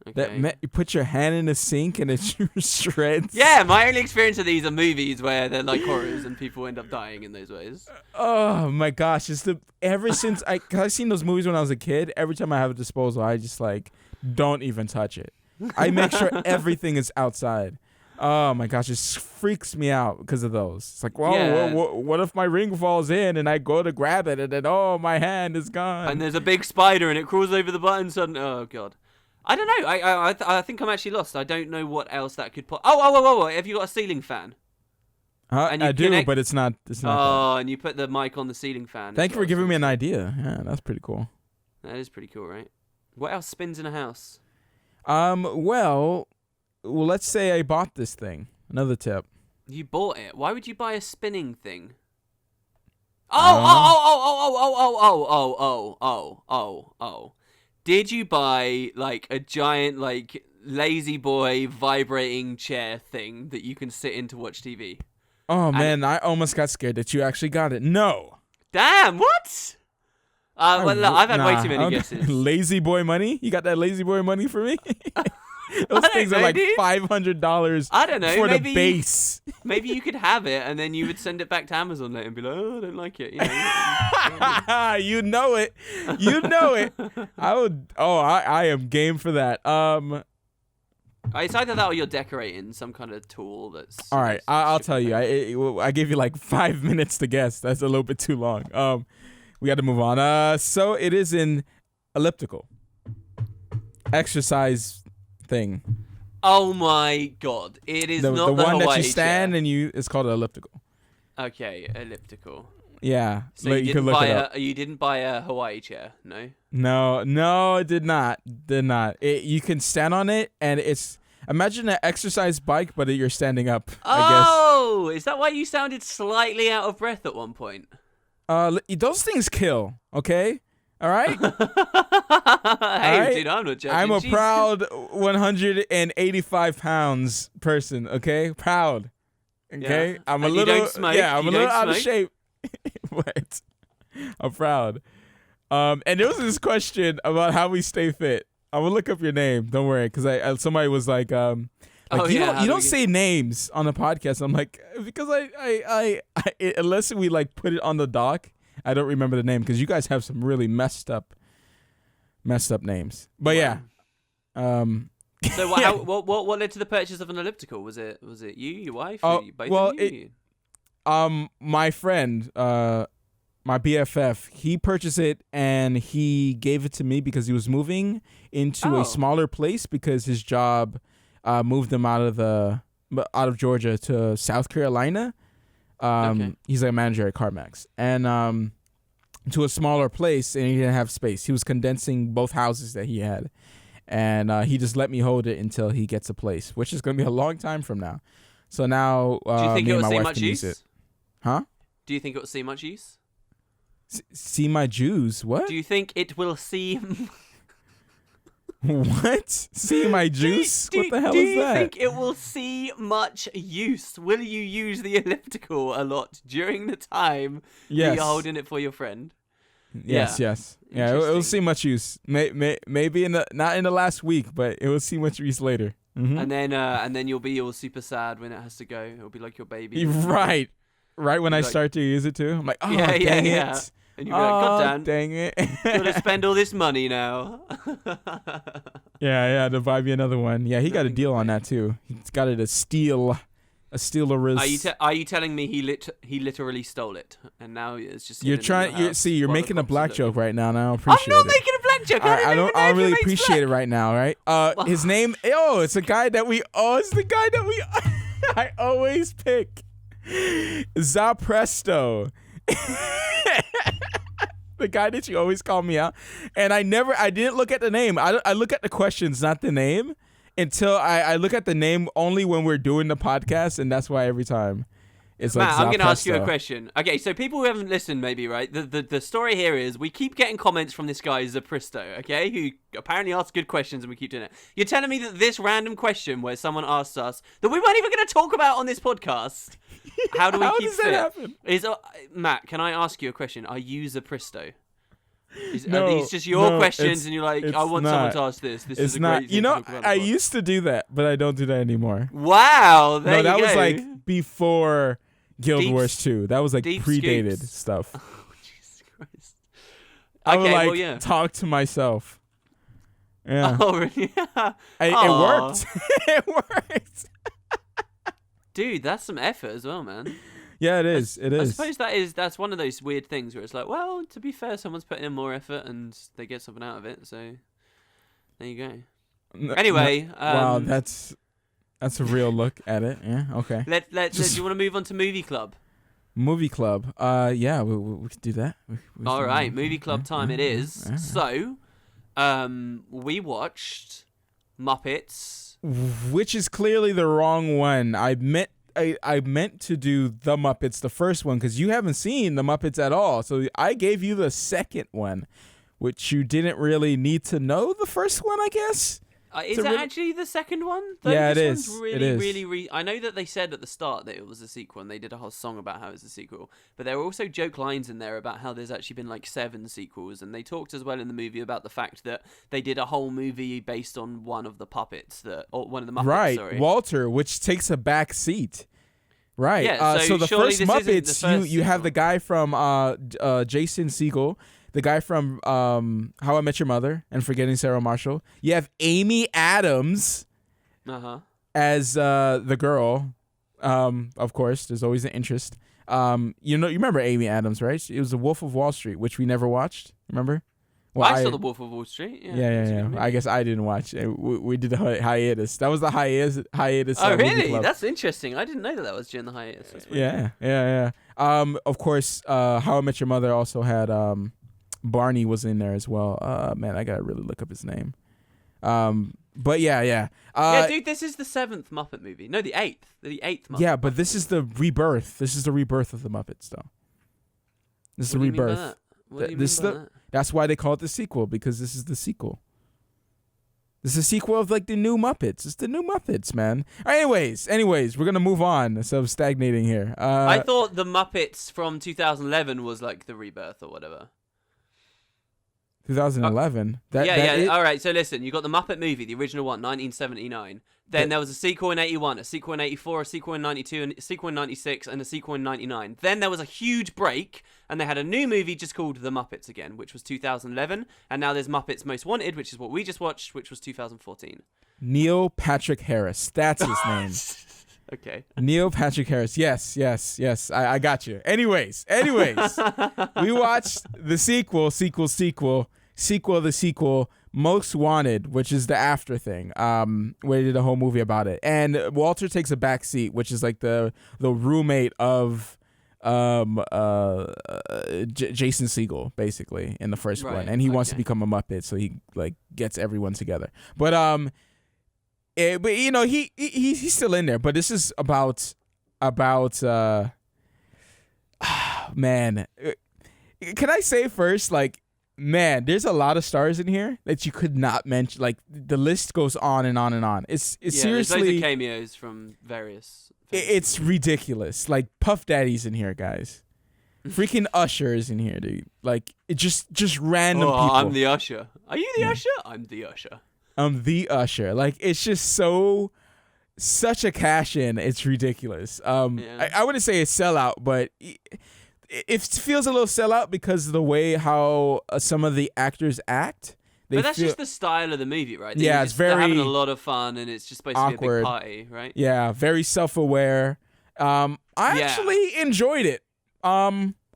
Okay. You put your hand in the sink and it shreds. Yeah, my only experience of these are movies where they're like horrors and people end up dying in those ways. Oh my gosh, ever since I've seen those movies when I was a kid, every time I have a disposal, I just like don't even touch it. I make sure everything is outside. Oh my gosh, it freaks me out because of those. It's like, what if my ring falls in and I go to grab it and then my hand is gone? And there's a big spider and it crawls over the button. Suddenly, oh god, I don't know. I think I'm actually lost. I don't know what else that could put. Oh, have you got a ceiling fan? I do, but it's not. Oh, and you put the mic on the ceiling fan. Thank you for giving me an idea. Yeah, that's pretty cool. That is pretty cool, right? What else spins in a house? Well, let's say I bought this thing. Another tip. You bought it. Why would you buy a spinning thing? Did you buy like a giant like lazy boy vibrating chair thing that you can sit in to watch TV? Oh man, I almost got scared that you actually got it. No. Damn, what? Look, I've had way too many guesses. Lazy boy money? You got that lazy boy money for me? Those things are like $500. I don't know. For the base. Maybe you could have it, and then you would send it back to Amazon later and be like, "Oh, I don't like it." You know it. You know it. I would. Oh, I am game for that. It's either that or you're decorating some kind of tool that's. All right, I'll tell you. I gave you like 5 minutes to guess. That's a little bit too long. We got to move on. So it is an elliptical exercise thing. Oh my god! It is the not the one Hawaii that you stand chair. and it's called an elliptical. Okay, elliptical. Yeah, so you didn't buy a Hawaii chair, no? No, it did not. You can stand on it, and it's imagine an exercise bike, but you're standing up. Oh, is that why you sounded slightly out of breath at one point? Those things kill. Okay. All right. Hey, dude, I'm not joking. I'm a proud 185 pounds person. Okay, proud. Okay, yeah. I'm a little out of shape. What? I'm proud. And there was this question about how we stay fit. I'm gonna look up your name. Don't worry, because somebody was like you don't say names on the podcast. I'm like, because I unless we like put it on the doc, I don't remember the name because you guys have some really messed up names. But yeah. So what led to the purchase of an elliptical? Was it you, your wife, both of you? My friend, my BFF, he purchased it and he gave it to me because he was moving into a smaller place because his job moved him out of Georgia to South Carolina. He's a manager at CarMax, and to a smaller place, and he didn't have space. He was condensing both houses that he had, and he just let me hold it until he gets a place, which is going to be a long time from now. So now, do you think me it and will my see wife much can use use? it. Huh? Do you think it will see much use? See my Jews? What? Do you think it will see? What? See my juice? What the hell do is you that? think it will see much use? Will you use the elliptical a lot during the time that you're holding it for your friend? Yes. Yeah, it will see much use. Maybe not in the last week, but it will see much use later. Mm-hmm. And then you'll be all super sad when it has to go. It'll be like your baby. Right when I start to use it too. I'm like, dang it. And you'll be like, God dang it. Gotta spend all this money now. Yeah, to buy me another one. Yeah, he got a deal on that too. He's got it a steal Are you telling me he literally stole it and now it's just you're making a black joke right now and I don't appreciate it. I'm not making a black joke. I don't really appreciate it right now, right? His name it's the guy that we I always pick. Zapresto. The guy that you always call me out. And I didn't look at the name. I look at the questions, not the name, until I look at the name only when we're doing the podcast, and that's why every time it's like Matt, I'm going to ask you a question. Okay, so people who haven't listened maybe, right? The story here is we keep getting comments from this guy Zapristo, okay? Who apparently asks good questions and we keep doing it. You're telling me that this random question where someone asks us that we weren't even going to talk about on this podcast, how do we keep does that happen? Matt, can I ask you a question? Are you Zapristo? No, are these just your questions and you're like, I want someone to ask this. This is a great thing to talk about. I used to do that, but I don't do that anymore. Wow, there you go. That was like before Guild Wars 2. That was like predated stuff. Oh, Jesus Christ. I would talk to myself. Yeah. Oh, really? It worked. It worked. Dude, that's some effort as well, man. Yeah, it is. It is. I suppose that's one of those weird things where it's like, well, to be fair, someone's putting in more effort and they get something out of it. So there you go. Anyway, wow, that's a real look at it. Yeah. Okay. Do you want to move on to Movie Club? Movie Club. Yeah, we could do that. All right, Movie Club time it is. So, we watched Muppets, which is clearly the wrong one. I meant to do the Muppets, the first one, because you haven't seen the Muppets at all. So I gave you the second one, which you didn't really need to know the first one, I guess. Is it actually the second one? Yeah, it is. Really, I know that they said at the start that it was a sequel, and they did a whole song about how it's a sequel. But there were also joke lines in there about how there's actually been like 7 sequels, and they talked as well in the movie about the fact that they did a whole movie based on one of the puppets, one of the Muppets. Right, sorry. Walter, which takes a back seat. Right. Yeah, so the first Muppets, you have the guy from Jason Segel. The guy from How I Met Your Mother and Forgetting Sarah Marshall. You have Amy Adams as the girl. Of course, there's always an interest. You remember Amy Adams, right? It was The Wolf of Wall Street, which we never watched. Remember? Well, I saw The Wolf of Wall Street. Yeah. I guess I didn't watch it. We did the hiatus. That was the hiatus. Oh, really? That's interesting. I didn't know that was during the hiatus. Yeah. Of course, How I Met Your Mother also had Barney was in there as well. Man, I gotta really look up his name. But yeah. Dude, this is the 7th Muppet movie. No, the 8th. The 8th Muppet. Yeah, but this is the rebirth. This is the rebirth of the Muppets, though. This is the rebirth. What do you mean by that? That's why they call it the sequel, because this is the sequel. This is a sequel of like the new Muppets. It's the new Muppets, man. Anyways, we're gonna move on. So I'm stagnating here. I thought the Muppets from 2011 was like the rebirth or whatever. 2011. All right, so listen, you got the Muppet movie, the original one, 1979. Then there was a sequel in 81, a sequel in 84, a sequel in 92, a sequel in 96, and a sequel in 99. Then there was a huge break, and they had a new movie just called The Muppets again, which was 2011. And now there's Muppets Most Wanted, which is what we just watched, which was 2014. Neil Patrick Harris. That's his name. Okay. Neil Patrick Harris. Yes. I got you. Anyways. We watched the sequel, the sequel, Most Wanted, which is the after thing. Where they did a whole movie about it. And Walter takes a back seat, which is like the roommate of Jason Segel, basically, in the first one. And he wants to become a Muppet, so he like gets everyone together. But he's still in there. But this is about man. Can I say first, like, man, there's a lot of stars in here that you could not mention. Like, the list goes on and on and on. It's seriously, there's loads of cameos from various things. It's ridiculous. Like, Puff Daddy's in here, guys. Freaking Usher is in here, dude. Like, it just random people. I'm the Usher. Are you the Usher? I'm the Usher. I'm the Usher. Like, it's just such a cash in. It's ridiculous. I wouldn't say it's sellout, but it feels a little sellout because of the way how some of the actors act. But that's just the style of the movie, right? It's very they're having a lot of fun, and it's just supposed awkward. to be a big party, right? Yeah, very self-aware. I actually enjoyed it.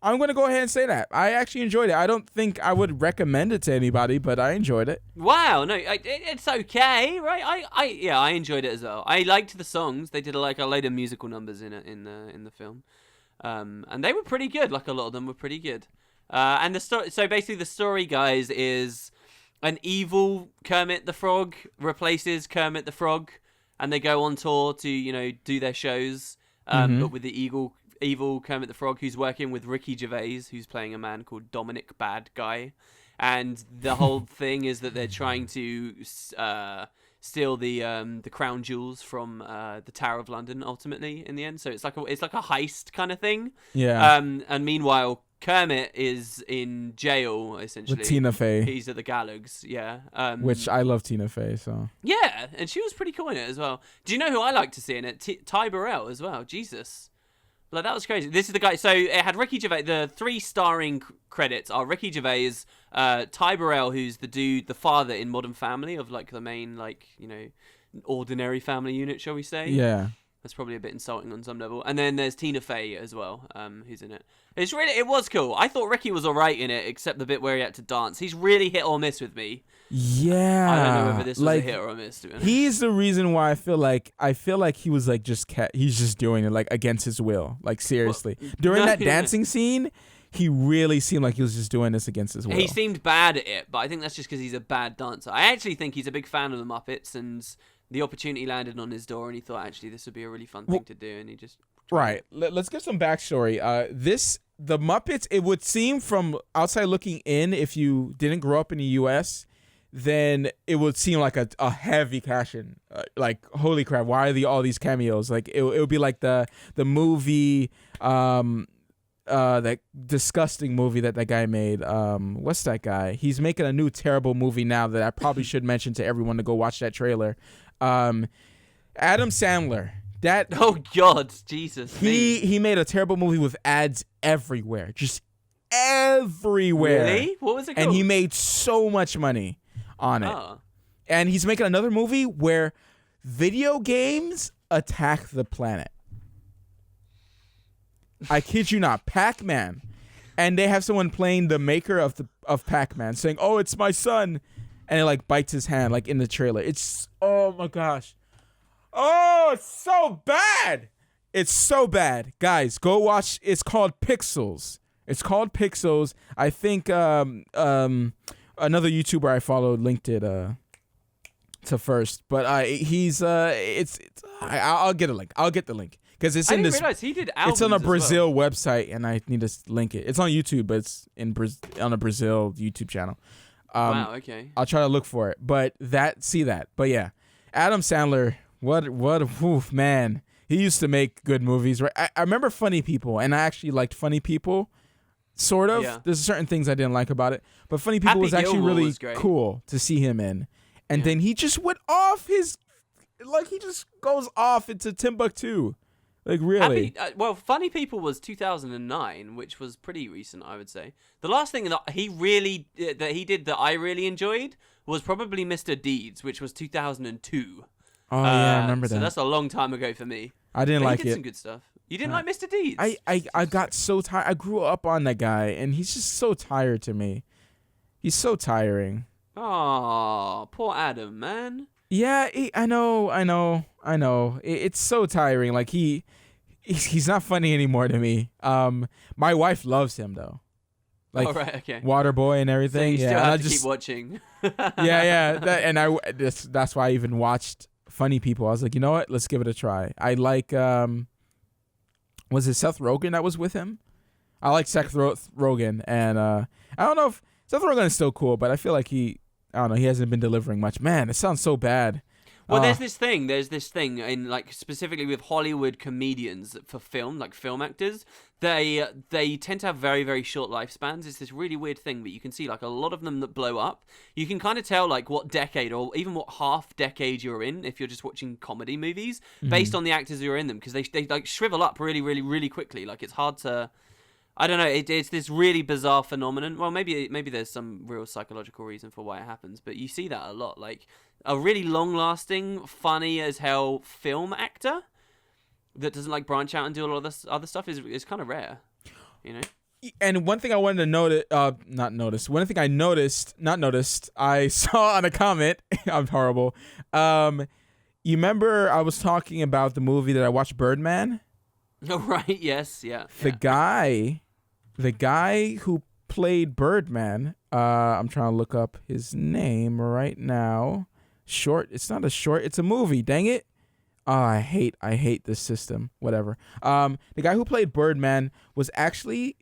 I'm going to go ahead and say that. I actually enjoyed it. I don't think I would recommend it to anybody, but I enjoyed it. Wow, no, it's okay, right? I enjoyed it as well. I liked the songs. They did like a load of musical numbers in the film. And they were pretty good. Like, a lot of them were pretty good. And the story. So basically, the story, guys, is an evil Kermit the Frog replaces Kermit the Frog, and they go on tour to do their shows. But with the evil Kermit the Frog, who's working with Ricky Gervais, who's playing a man called Dominic Bad Guy, and the whole thing is that they're trying to steal the crown jewels from the Tower of London. Ultimately, in the end, so it's like a heist kind of thing. Yeah. And meanwhile, Kermit is in jail essentially. With Tina Fey. He's at the gallows. Yeah. Which I love Tina Fey, so. Yeah, and she was pretty cool in it as well. Do you know who I like to see in it? Ty Burrell as well. Jesus. Like, that was crazy. This is the guy. So it had Ricky Gervais. The 3 starring credits are Ricky Gervais, Ty Burrell, who's the father in Modern Family of like the main ordinary family unit, shall we say? Yeah. That's probably a bit insulting on some level. And then there's Tina Fey as well, who's in it. It was cool. I thought Ricky was alright in it, except the bit where he had to dance. He's really hit or miss with me. Yeah. I don't know whether this was a hit or a miss, to be honest. He's the reason why I feel like he was like he's just doing it like against his will. Like, seriously. During that dancing scene, he really seemed like he was just doing this against his will. He seemed bad at it, but I think that's just because he's a bad dancer. I actually think he's a big fan of the Muppets, and the opportunity landed on his door, and he thought, actually, this would be a really fun thing to do, and he just... Right. Let's get some backstory. The Muppets, it would seem from outside looking in, if you didn't grow up in the U.S., then it would seem like a heavy cash in. Like, holy crap, why are all these cameos? Like, it would be like the movie, that disgusting movie that guy made. What's that guy? He's making a new terrible movie now that I probably should mention to everyone to go watch that trailer. Adam Sandler. Oh God, Jesus. He made a terrible movie with ads everywhere, just everywhere. Really? What was it called? And he made so much money on it. Oh. And he's making another movie where video games attack the planet. I kid you not, Pac-Man. And they have someone playing the maker of Pac-Man saying, "Oh, it's my son," and it like bites his hand like in the trailer. It's, oh my gosh. Oh, it's so bad. It's so bad. Guys, go watch. It's called Pixels. I think another YouTuber I followed linked it to first, but I'll get a link. I'll get the link because it's in this. I didn't realize he did albums. It's on a Brazil website, and I need to link it. It's on YouTube, but it's on a Brazil YouTube channel. Wow. Okay. I'll try to look for it, but see that. But yeah, Adam Sandler. What oof, man. He used to make good movies, right? I remember Funny People, and I actually liked Funny People. sort of. Yeah. There's certain things I didn't like about it, but Funny People Happy was actually Gilmore really was great. cool to see him in. And Yeah. then he just went off his, like he just goes off into Timbuktu, like really. Funny People was 2009, which was pretty recent, I would say. The last thing that he did that I really enjoyed was probably Mr. Deeds, which was 2002. Oh yeah, I remember that. So that's a long time ago for me. I didn't But like he did it. some good stuff. You didn't like Mr. Deeds? I got so tired. I grew up on that guy, and he's just so tired to me. He's so tiring. Oh, poor Adam, man. Yeah, I know. It's so tiring. Like he's not funny anymore to me. My wife loves him though. Like Oh, right, okay. Waterboy and So everything. you still yeah, have to keep watching. yeah. That's why I even watched Funny People. I was like, you know what? Let's give it a try. I like was it Seth Rogen that was with him? I like Seth Rogen, and I don't know if Seth Rogen is still cool, but I feel like he hasn't been delivering much. Man, it sounds so bad. Well, there's this thing in like specifically with Hollywood comedians for film, like film actors, they tend to have very, very short lifespans. It's this really weird thing, but you can see like a lot of them that blow up. You can kind of tell like what decade or even what half decade you're in if you're just watching comedy movies based on the actors who are in them, because they like shrivel up really, really, really quickly. Like it's hard to. I don't know. It's this really bizarre phenomenon. Well, maybe there's some real psychological reason for why it happens, but you see that a lot. Like a really long-lasting, funny as hell film actor that doesn't like branch out and do all of this other stuff is kind of rare, you know. And one thing I wanted to one thing I noticed, I saw on a comment. I'm horrible. You remember I was talking about the movie that I watched, Birdman? Oh, right. Yes. Yeah. The guy who played Birdman, I'm trying to look up his name right now. It's not a short, it's a movie. Dang it. Oh, I hate this system. Whatever. The guy who played Birdman was Batman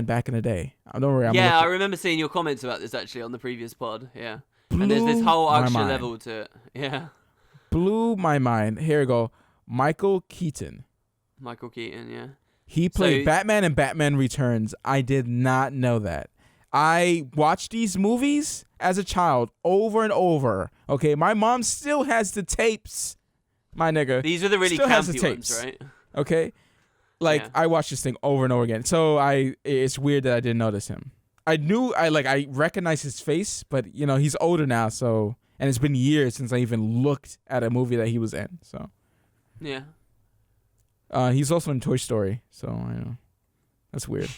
back in the day. Don't worry. I remember seeing your comments about this actually on the previous pod. Yeah. And there's this whole extra level to it. Yeah. Blew my mind. Here we go. Michael Keaton, yeah. He played Batman in Batman Returns. I did not know that. I watched these movies as a child over and over. Okay, my mom still has the tapes. My nigga. These are the really campy ones, right? Okay. I watched this thing over and over again. So it's weird that I didn't notice him. I recognize his face, but he's older now, so, and it's been years since I even looked at a movie that he was in. So yeah. He's also in Toy Story, so I know that's weird.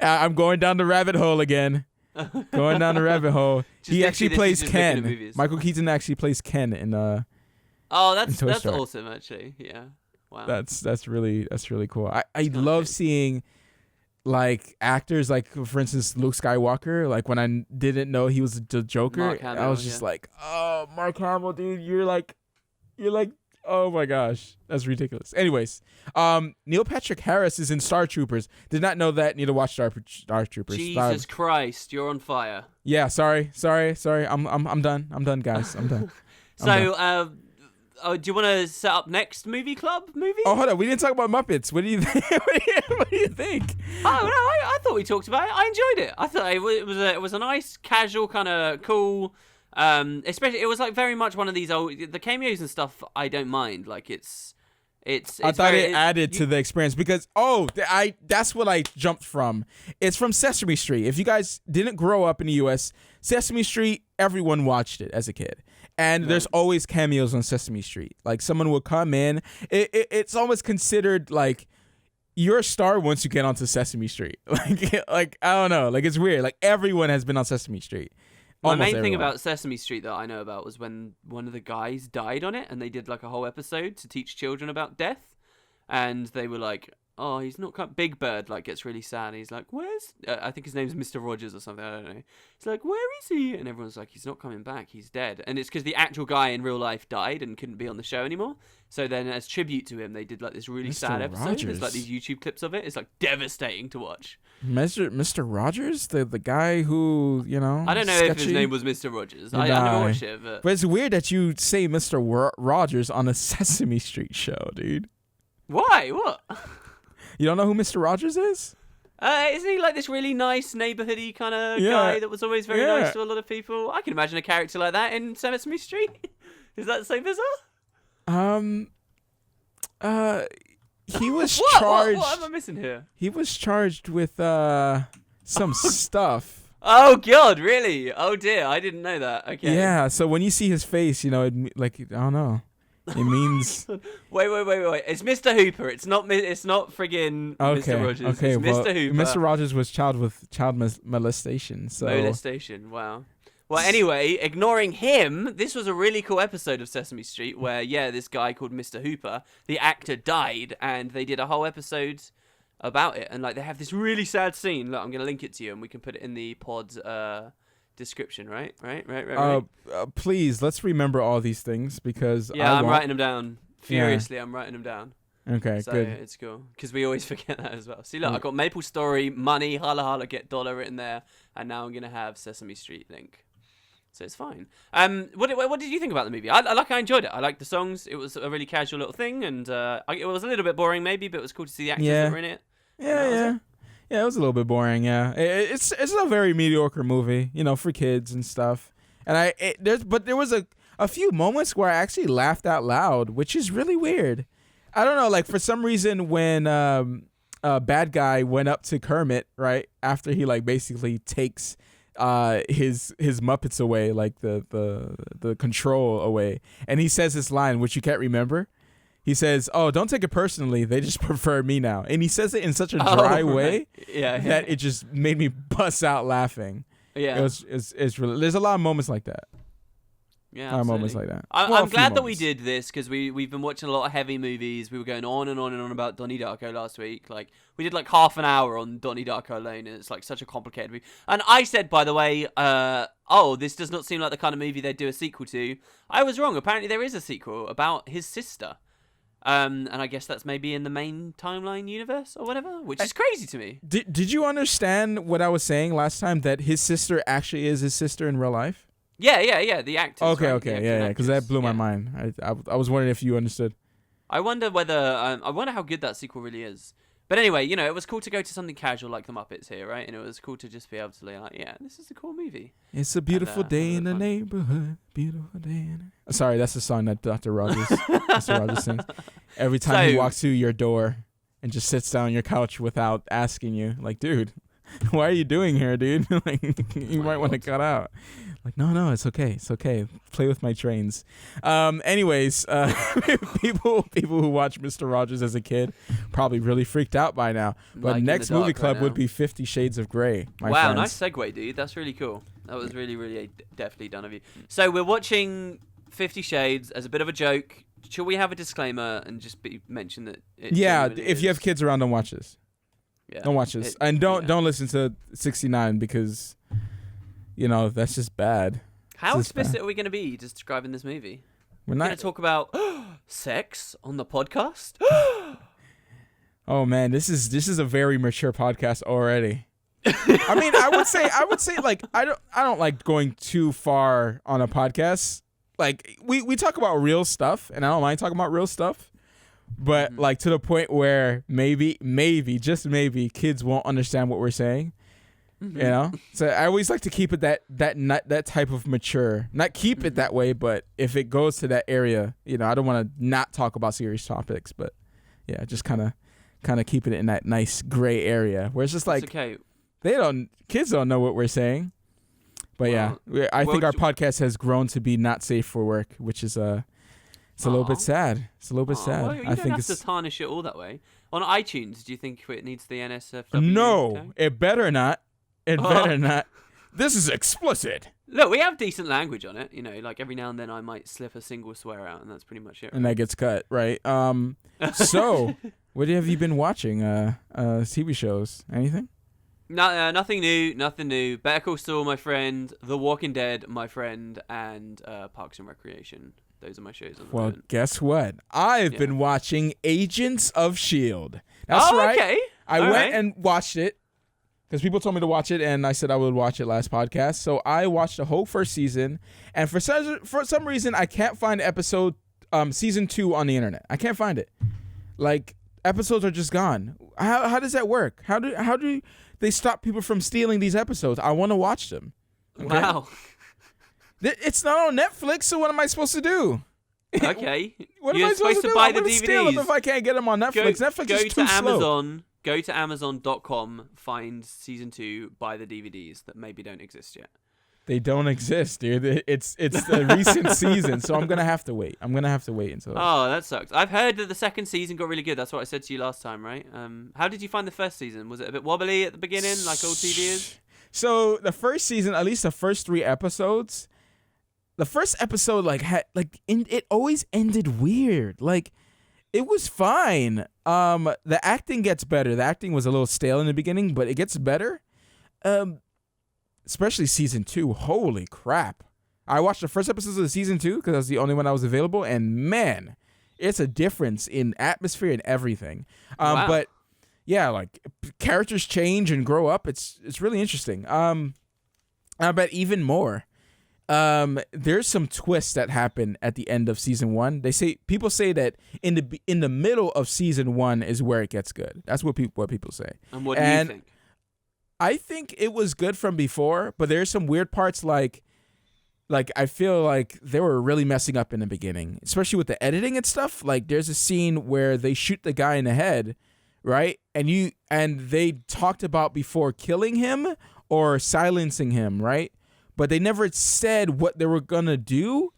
I'm going down the rabbit hole again. He actually plays Ken. Michael Keaton actually plays Ken in Oh, that's Story. awesome actually. Yeah. Wow. That's really cool. I love seeing like actors, like for instance Luke Skywalker. Like when I didn't know he was the Joker, I was just like, oh, Mark Hamill, dude, you're like, oh my gosh, that's ridiculous. Anyways, Neil Patrick Harris is in Star Troopers. Did not know that. Need to watch Star Troopers. Jesus Christ, you're on fire. Yeah, sorry. I'm done, guys. I'm done. Do you want to set up next movie club movie? Oh, hold on. We didn't talk about Muppets. What do you think? What do you think? Oh no, I thought we talked about it. I enjoyed it. I thought it was a nice, casual, kind of cool. Especially, it was like very much one of these the cameos and stuff. I don't mind. Like it's I thought it added to the experience because that's what I jumped from. It's from Sesame Street. If you guys didn't grow up in the U.S., Sesame Street, everyone watched it as a kid. And there's always cameos on Sesame Street. Like someone will come in. It's almost considered like you're a star once you get onto Sesame Street. Like I don't know. Like it's weird. Like everyone has been on Sesame Street. My main thing about Sesame Street that I know about was when one of the guys died on it, and they did like a whole episode to teach children about death, and they were like, "Oh, he's not Big Bird like gets really sad. And he's like, where's? I think his name's Mr. Rogers or something. I don't know. He's like, where is he? And everyone's like, he's not coming back. He's dead. And it's because the actual guy in real life died and couldn't be on the show anymore. So then, as tribute to him, they did like this really sad episode. Rogers. There's like these YouTube clips of it. It's like devastating to watch. Mr. Rogers, the guy who I don't know if his name was Mr. Rogers. I never watched it, but it's weird that you say Mr. Rogers on a Sesame Street show, dude. Why? What? You don't know who Mr. Rogers is? Isn't he like this really nice neighborhoody kind of guy that was always very nice to a lot of people? I can imagine a character like that in Sesame Street. Is that so bizarre? He was charged. What am I missing here? He was charged with some stuff. Oh God, really? Oh dear, I didn't know that. Okay. Yeah. So when you see his face, you know, I don't know. It means wait. It's Mr. Hooper. It's not friggin' Mr. Rogers. Okay. It's Mr. Hooper. Mr. Rogers was child molestation. So molestation. Wow. Well, anyway, ignoring him, this was a really cool episode of Sesame Street where, this guy called Mr. Hooper, the actor, died, and they did a whole episode about it. And like they have this really sad scene. Look, I'm gonna link it to you, and we can put it in the pod's description, right? Please, let's remember all these things because I'm writing them down furiously. I'm writing them down. Okay, so good. It's cool because we always forget that as well. See, look, I got Maple Story, money, holla holla, get dollar written there, and now I'm gonna have Sesame Street link. So it's fine. What did you think about the movie? I enjoyed it. I liked the songs. It was a really casual little thing, and it was a little bit boring maybe, but it was cool to see the actors that were in it. Yeah, it was a little bit boring. Yeah, it's a very mediocre movie, you know, for kids and stuff. And there was a few moments where I actually laughed out loud, which is really weird. I don't know, like for some reason when bad guy went up to Kermit right after he like basically takes his Muppets away, like the control away, and he says this line which you can't remember. He says, "Oh, don't take it personally. They just prefer me now." And he says it in such a dry way that it just made me bust out laughing. Yeah, it's really. There's a lot of moments like that. Yeah, moments like that. I'm glad that we did this because we've been watching a lot of heavy movies. We were going on and on and on about Donnie Darko last week. Like we did like half an hour on Donnie Darko alone, and it's like such a complicated movie. And I said, by the way, this does not seem like the kind of movie they'd do a sequel to. I was wrong. Apparently, there is a sequel about his sister. And I guess that's maybe in the main timeline universe or whatever, which is crazy to me. Did you understand what I was saying last time? That his sister actually is his sister in real life? Yeah. The actor. Okay, because that blew my mind. I was wondering if you understood. I wonder how good that sequel really is. But anyway, you know, it was cool to go to something casual like the Muppets here, right? And it was cool to just be able to be like, this is a cool movie. It's a beautiful day in the neighborhood. Beautiful day. Sorry, that's the song that Mr. Rogers sings. Every time he walks through your door and just sits down on your couch without asking you, like, dude, what are you doing here, dude? Like, you might want to cut out. Like, no, it's okay. It's okay. Play with my trains. Anyways, people who watched Mr. Rogers as a kid probably really freaked out by now. But like next movie club would be 50 Shades of Grey. Wow, nice segue, dude. That's really cool. That was really, really definitely done of you. So we're watching 50 Shades as a bit of a joke. Should we have a disclaimer and just mention that? If you have kids around, don't watch this. Yeah, don't watch this, and don't listen to 69 because. You know, that's just bad. How explicit are we going to be describing this movie? We're going to talk about sex on the podcast? Oh man, this is a very mature podcast already. I mean, I would say like I don't like going too far on a podcast. Like we talk about real stuff, and I don't mind talking about real stuff. But like to the point where maybe just maybe kids won't understand what we're saying. You know, so I always like to keep it that type of mature. Not keep it that way, but if it goes to that area, you know, I don't want to not talk about serious topics, but yeah, just kind of keep it in that nice gray area where it's just like kids don't know what we're saying. But I think our podcast has grown to be not safe for work, which is it's a little bit sad. It's a little bit sad. Well, you don't have to tarnish it all that way. On iTunes, do you think it needs the NSFW? No, it better not. It better not. This is explicit. Look, we have decent language on it. You know, like every now and then I might slip a single swear out, and that's pretty much it. Right? And that gets cut, right? So, what have you been watching? TV shows? Anything? Nothing new. Better Call Saul, my friend. The Walking Dead, my friend, and Parks and Recreation. Those are my shows. Well, guess what? I've been watching Agents of S.H.I.E.L.D. That's right. Okay. I went and watched it. Because people told me to watch it, and I said I would watch it last podcast. So I watched the whole first season, and for some reason, I can't find season 2 on the internet. I can't find it. Like, episodes are just gone. How does that work? How do they stop people from stealing these episodes? I want to watch them. Okay? Wow. It's not on Netflix, so what am I supposed to do? Okay. What am You're I supposed to do? buy I'm the gonna steal them DVDs. if I can't get them on Netflix. Netflix is too slow. Go to Amazon.com, find season 2, buy the DVDs that maybe don't exist yet. They don't exist, dude. It's the recent season, so I'm gonna have to wait. Until. Oh, that sucks. I've heard that the second season got really good. That's what I said to you last time, right? How did you find the first season? Was it a bit wobbly at the beginning, like old TV is? So the first season, at least the first 3 episodes, the first episode it always ended weird. Like, it was fine. The acting gets better. The acting was a little stale in the beginning, but it gets better. Especially season 2. Holy crap. I watched the first episodes of the season 2 because that was the only one that was available, and man, it's a difference in atmosphere and everything. Wow. But yeah, like, characters change and grow up. It's really interesting. I bet even more. There's some twists that happen at the end of season 1. People say that in the middle of season 1 is where it gets good. That's what people say. And what do you think? I think it was good from before, but there's some weird parts like I feel like they were really messing up in the beginning, especially with the editing and stuff. Like, there's a scene where they shoot the guy in the head, right? And they talked about before killing him or silencing him, right? But they never said what they were gonna do.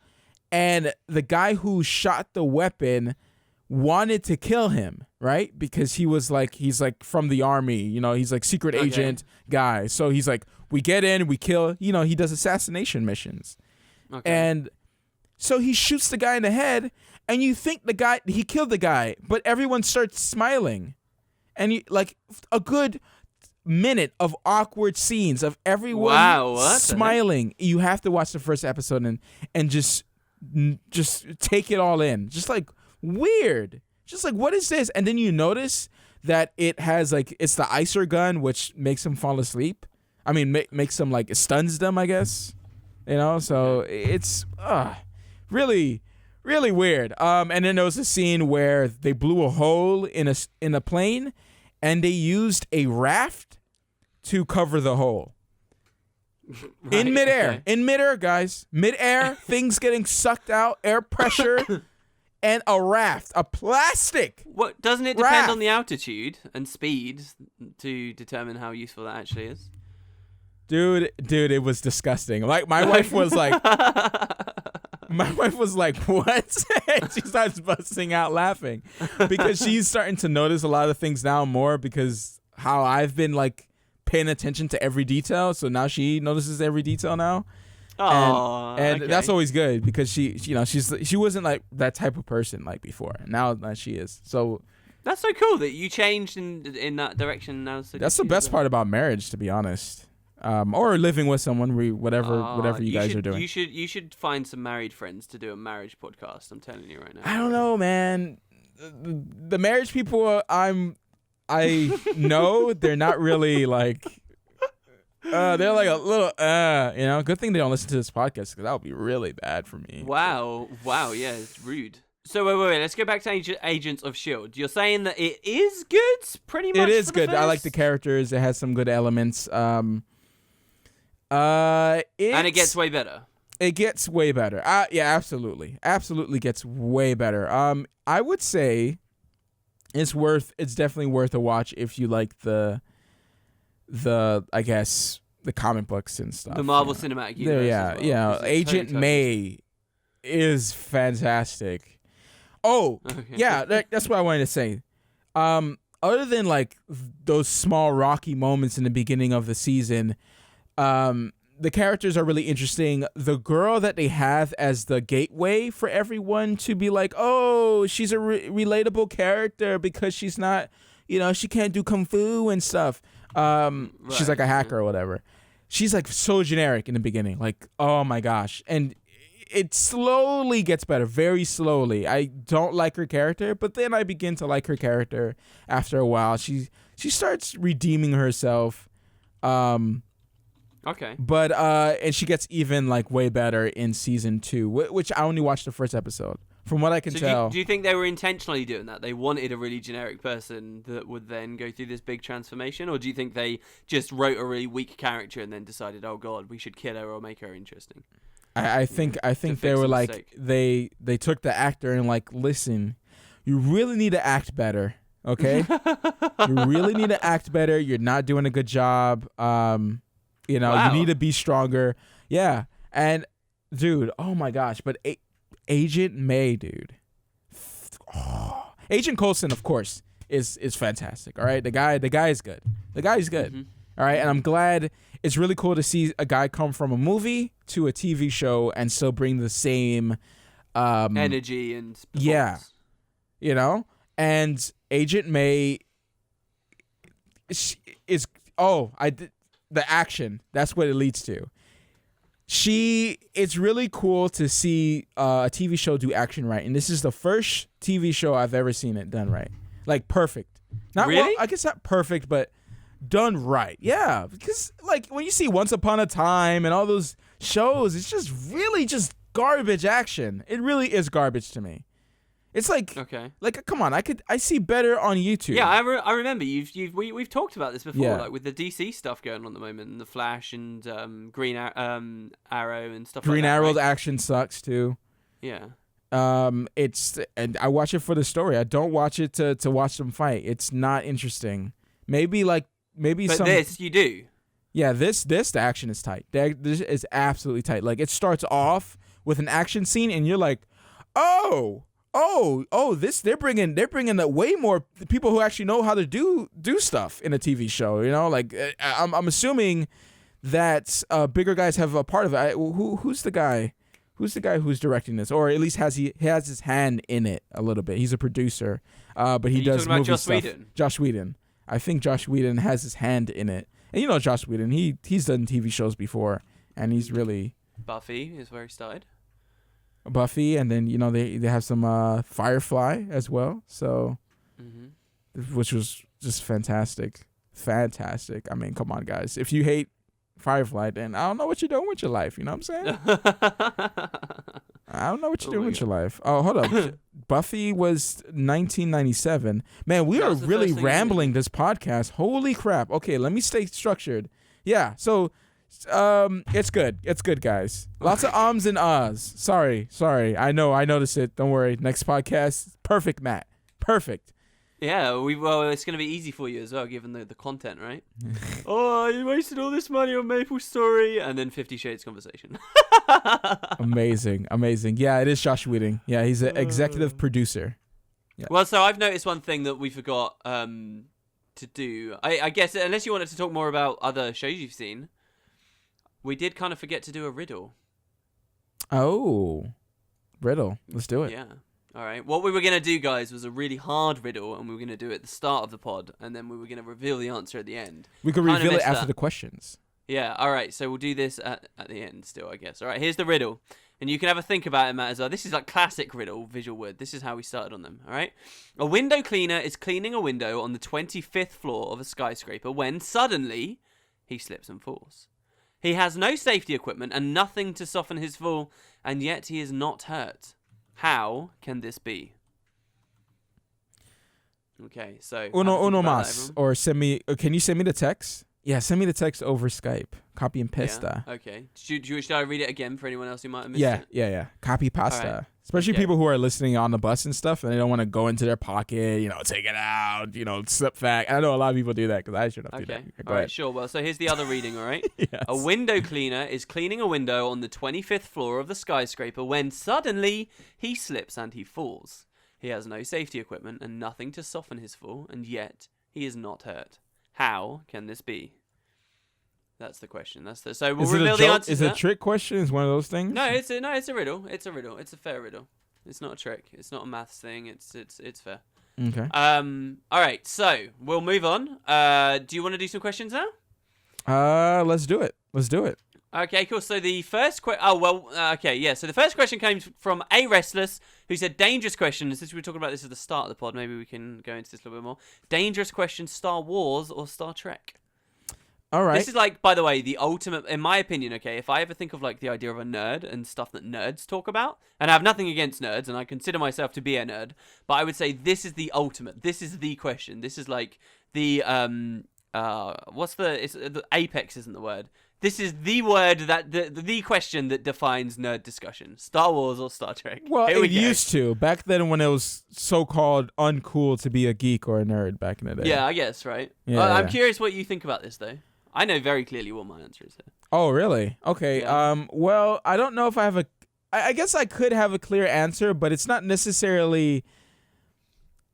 And the guy who shot the weapon wanted to kill him, right? Because he's like from the army, he's like secret agent guy. So he's like, we get in, we kill, he does assassination missions. Okay. And so he shoots the guy in the head, and you think he killed the guy, but everyone starts smiling. And like a good minute of awkward scenes of everyone smiling. You have to watch the first episode and just take it all in. Just like, weird. Just like, what is this? And then you notice that it has like, it's the icer gun, which makes them fall asleep. I mean, makes them like, stuns them, I guess. So it's really, really weird. And then there was a scene where they blew a hole in a plane, and they used a raft to cover the hole. Right, in midair. Okay. In midair, guys. Midair, things getting sucked out, air pressure. And a raft, a plastic. What doesn't it depend on the altitude and speed to determine how useful that actually is? Dude, it was disgusting. Like, my wife was like, what? She starts busting out laughing because she's starting to notice a lot of things now more because how I've been like paying attention to every detail. So now she notices every detail now. And that's always good because she wasn't like that type of person like before. Now she is. So that's so cool that you changed in that direction now. So that's the best part about marriage, to be honest. Or living with someone, whatever you guys are doing. You should find some married friends to do a marriage podcast. I'm telling you right now. I don't know, man. The marriage people I know, they're not really like. They're like a little, good thing they don't listen to this podcast because that would be really bad for me. Wow, yeah, it's rude. So wait, let's go back to Agents of S.H.I.E.L.D. You're saying that it is good, pretty much. It is good. I like the characters. It has some good elements. And it gets way better. It gets way better. Yeah, absolutely gets way better. I would say it's definitely worth a watch if you like the I guess the comic books and stuff. The Marvel Cinematic Universe. Yeah. Agent May is fantastic. Oh, okay. Yeah, that's what I wanted to say. Other than like those small rocky moments in the beginning of the season, the characters are really interesting. The girl that they have as the gateway for everyone to be like, oh, she's a relatable character because she's not, she can't do kung fu and stuff. She's like a hacker or whatever. She's like so generic in the beginning, like, oh my gosh. And it slowly gets better, very slowly. I don't like her character, but then I begin to like her character after a while. She starts redeeming herself. Okay. But and she gets even like way better in season 2, which I only watched the first episode. From what I can So tell. do you think they were intentionally doing that? They wanted a really generic person that would then go through this big transformation? Or do you think they just wrote a really weak character and then decided, oh god, we should kill her or make her interesting? I think they were like they took the actor and like, listen, you really need to act better, okay? You really need to act better. You're not doing a good job. You need to be stronger. Yeah. And dude, oh my gosh, but Agent May, dude. Oh. Agent Coulson, of course, is fantastic. All right, the guy is good. The guy is good. Mm-hmm. All right, and I'm glad. It's really cool to see a guy come from a movie to a TV show and still bring the same energy and performance. Yeah, and Agent May is the action. That's what it leads to. It's really cool to see a TV show do action right, and this is the first TV show I've ever seen it done right, like perfect. Not really? Well, I guess not perfect, but done right. Yeah, because like when you see Once Upon a Time and all those shows, it's just really just garbage action. It really is garbage to me. It's like, okay, like come on, I see better on YouTube. Yeah, I remember we've talked about this before, Yeah. like with the DC stuff going on at the moment, and the Flash and Green Arrow and stuff. Green like that, Arrow's right? action sucks too. Yeah. And I watch it for the story. I don't watch it to watch them fight. It's not interesting. Maybe But this you do. Yeah, this the action is tight. This is absolutely tight. Like it starts off with an action scene, and you're like, oh, this they're bringing way more people who actually know how to do stuff in a TV show. You know, like I'm assuming that bigger guys have a part of it. Who's the guy? Who's the guy who's directing this, or at least has his hand in it a little bit? He's a producer, but he does movie Joss stuff. Whedon? Joss Whedon. I think Joss Whedon has his hand in it, and you know Joss Whedon. He's done TV shows before, and he's really Buffy is where he started. Buffy, and then they have some Firefly as well. So, which was just fantastic. I mean, come on, guys. If you hate Firefly, then I don't know what you're doing with your life. You know what I'm saying? I don't know what you're doing with your life. Oh, hold up. Buffy was 1997. Man, we are really rambling this podcast. Holy crap. Okay, let me stay structured. Yeah, so it's good. It's good, guys. Lots of ums and ahs. Sorry. I know. I noticed it. Don't worry. Next podcast. Perfect, Matt. Perfect. Yeah, it's going to be easy for you as well, given the content, right? Oh, you wasted all this money on Maple Story, and then 50 Shades conversation. Amazing. Yeah, it is Josh Whedon. Yeah, he's an executive producer. Yeah. Well, so I've noticed one thing that we forgot to do. I guess, unless you wanted to talk more about other shows you've seen, we did kind of forget to do a riddle. Oh, riddle. Let's do it. Yeah. All right. What we were going to do, guys, was a really hard riddle, and we were going to do it at the start of the pod, and then we were going to reveal the answer at the end. We could reveal it after the questions. Yeah. All right. So we'll do this at the end still, I guess. All right. Here's the riddle, and you can have a think about it, Matt, as well. This is like classic riddle, VisualWood. This is how we started on them. All right. A window cleaner is cleaning a window on the 25th floor of a skyscraper when suddenly he slips and falls. He has no safety equipment and nothing to soften his fall, and yet he is not hurt. How can this be? Okay, so uno más, or send me. Can you send me the text? Yeah, send me the text over Skype. Copy and pasta. Yeah, okay. Should I read it again for anyone else who might have missed it? Yeah. Copy pasta. Right. Especially people who are listening on the bus and stuff, and they don't want to go into their pocket, take it out, slip back. I know a lot of people do that because I should not do that. All right, sure. Well, so here's the other reading, all right? Yes. A window cleaner is cleaning a window on the 25th floor of the skyscraper when suddenly he slips and he falls. He has no safety equipment and nothing to soften his fall, and yet he is not hurt. How can this be? That's the question. So we'll reveal the answer. Is it a trick question? Is one of those things? No, it's a riddle. It's a riddle. It's a fair riddle. It's not a trick. It's not a maths thing. It's fair. Okay. All right. So we'll move on. Do you want to do some questions now? Let's do it. Okay, cool. So the first question. So the first question came from A Restless, who said, "Dangerous question." Since we were talking about this at the start of the pod, maybe we can go into this a little bit more. Dangerous question: Star Wars or Star Trek? All right. This is like, by the way, the ultimate, in my opinion, okay, if I ever think of like the idea of a nerd and stuff that nerds talk about, and I have nothing against nerds, and I consider myself to be a nerd, but I would say this is the ultimate. This is the question. This is like the, the apex isn't the word. This is the word that, the question that defines nerd discussion. Star Wars or Star Trek? Well, Here we it go. used to. Back then when it was so-called uncool to be a geek or a nerd back in the day. Yeah, I guess, right? Yeah, I'm yeah. curious what you think about this, though. I know very clearly what my answer is here. Oh, really? Okay. Yeah. Well, I don't know if I have I guess I could have a clear answer, but it's not necessarily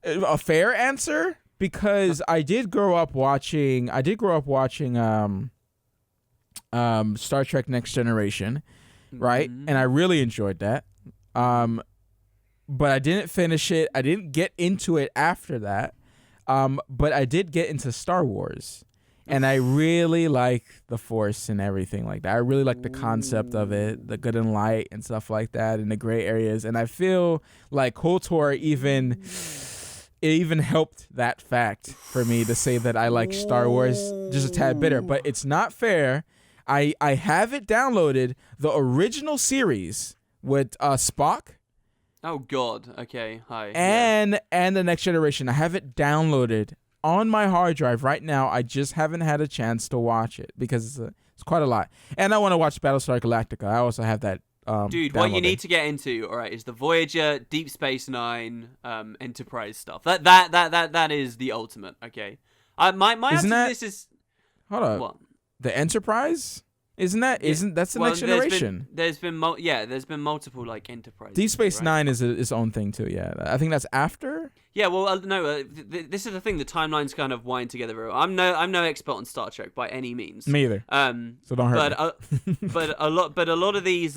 a fair answer because I did grow up watching Star Trek Next Generation, right? Mhm. And I really enjoyed that. But I didn't finish it. I didn't get into it after that. But I did get into Star Wars. And I really like the Force and everything like that. I really like the concept of it, the good and light and stuff like that, and the gray areas. And I feel like KOTOR even helped that fact for me to say that I like Star Wars just a tad bitter. But it's not fair. I have it downloaded, the original series with Spock. Oh God. Okay. Hi. And the Next Generation. I have it downloaded on my hard drive right now. I just haven't had a chance to watch it because it's quite a lot. And I want to watch Battlestar Galactica. I also have that. Dude, what you downloaded. need to get into, all right, is the Voyager, Deep Space Nine, Enterprise stuff. That is the ultimate. Okay. My answer to this is Hold on. what? The Enterprise? Isn't that's the Well, Next Generation? There's been multiple like Enterprise. Deep Space right? Nine is its own thing too. Yeah, I think that's after. Yeah, well, no. This is the thing. The timelines kind of wind together very well. I'm no expert on Star Trek by any means. Me either. So don't hurt me. But a lot of these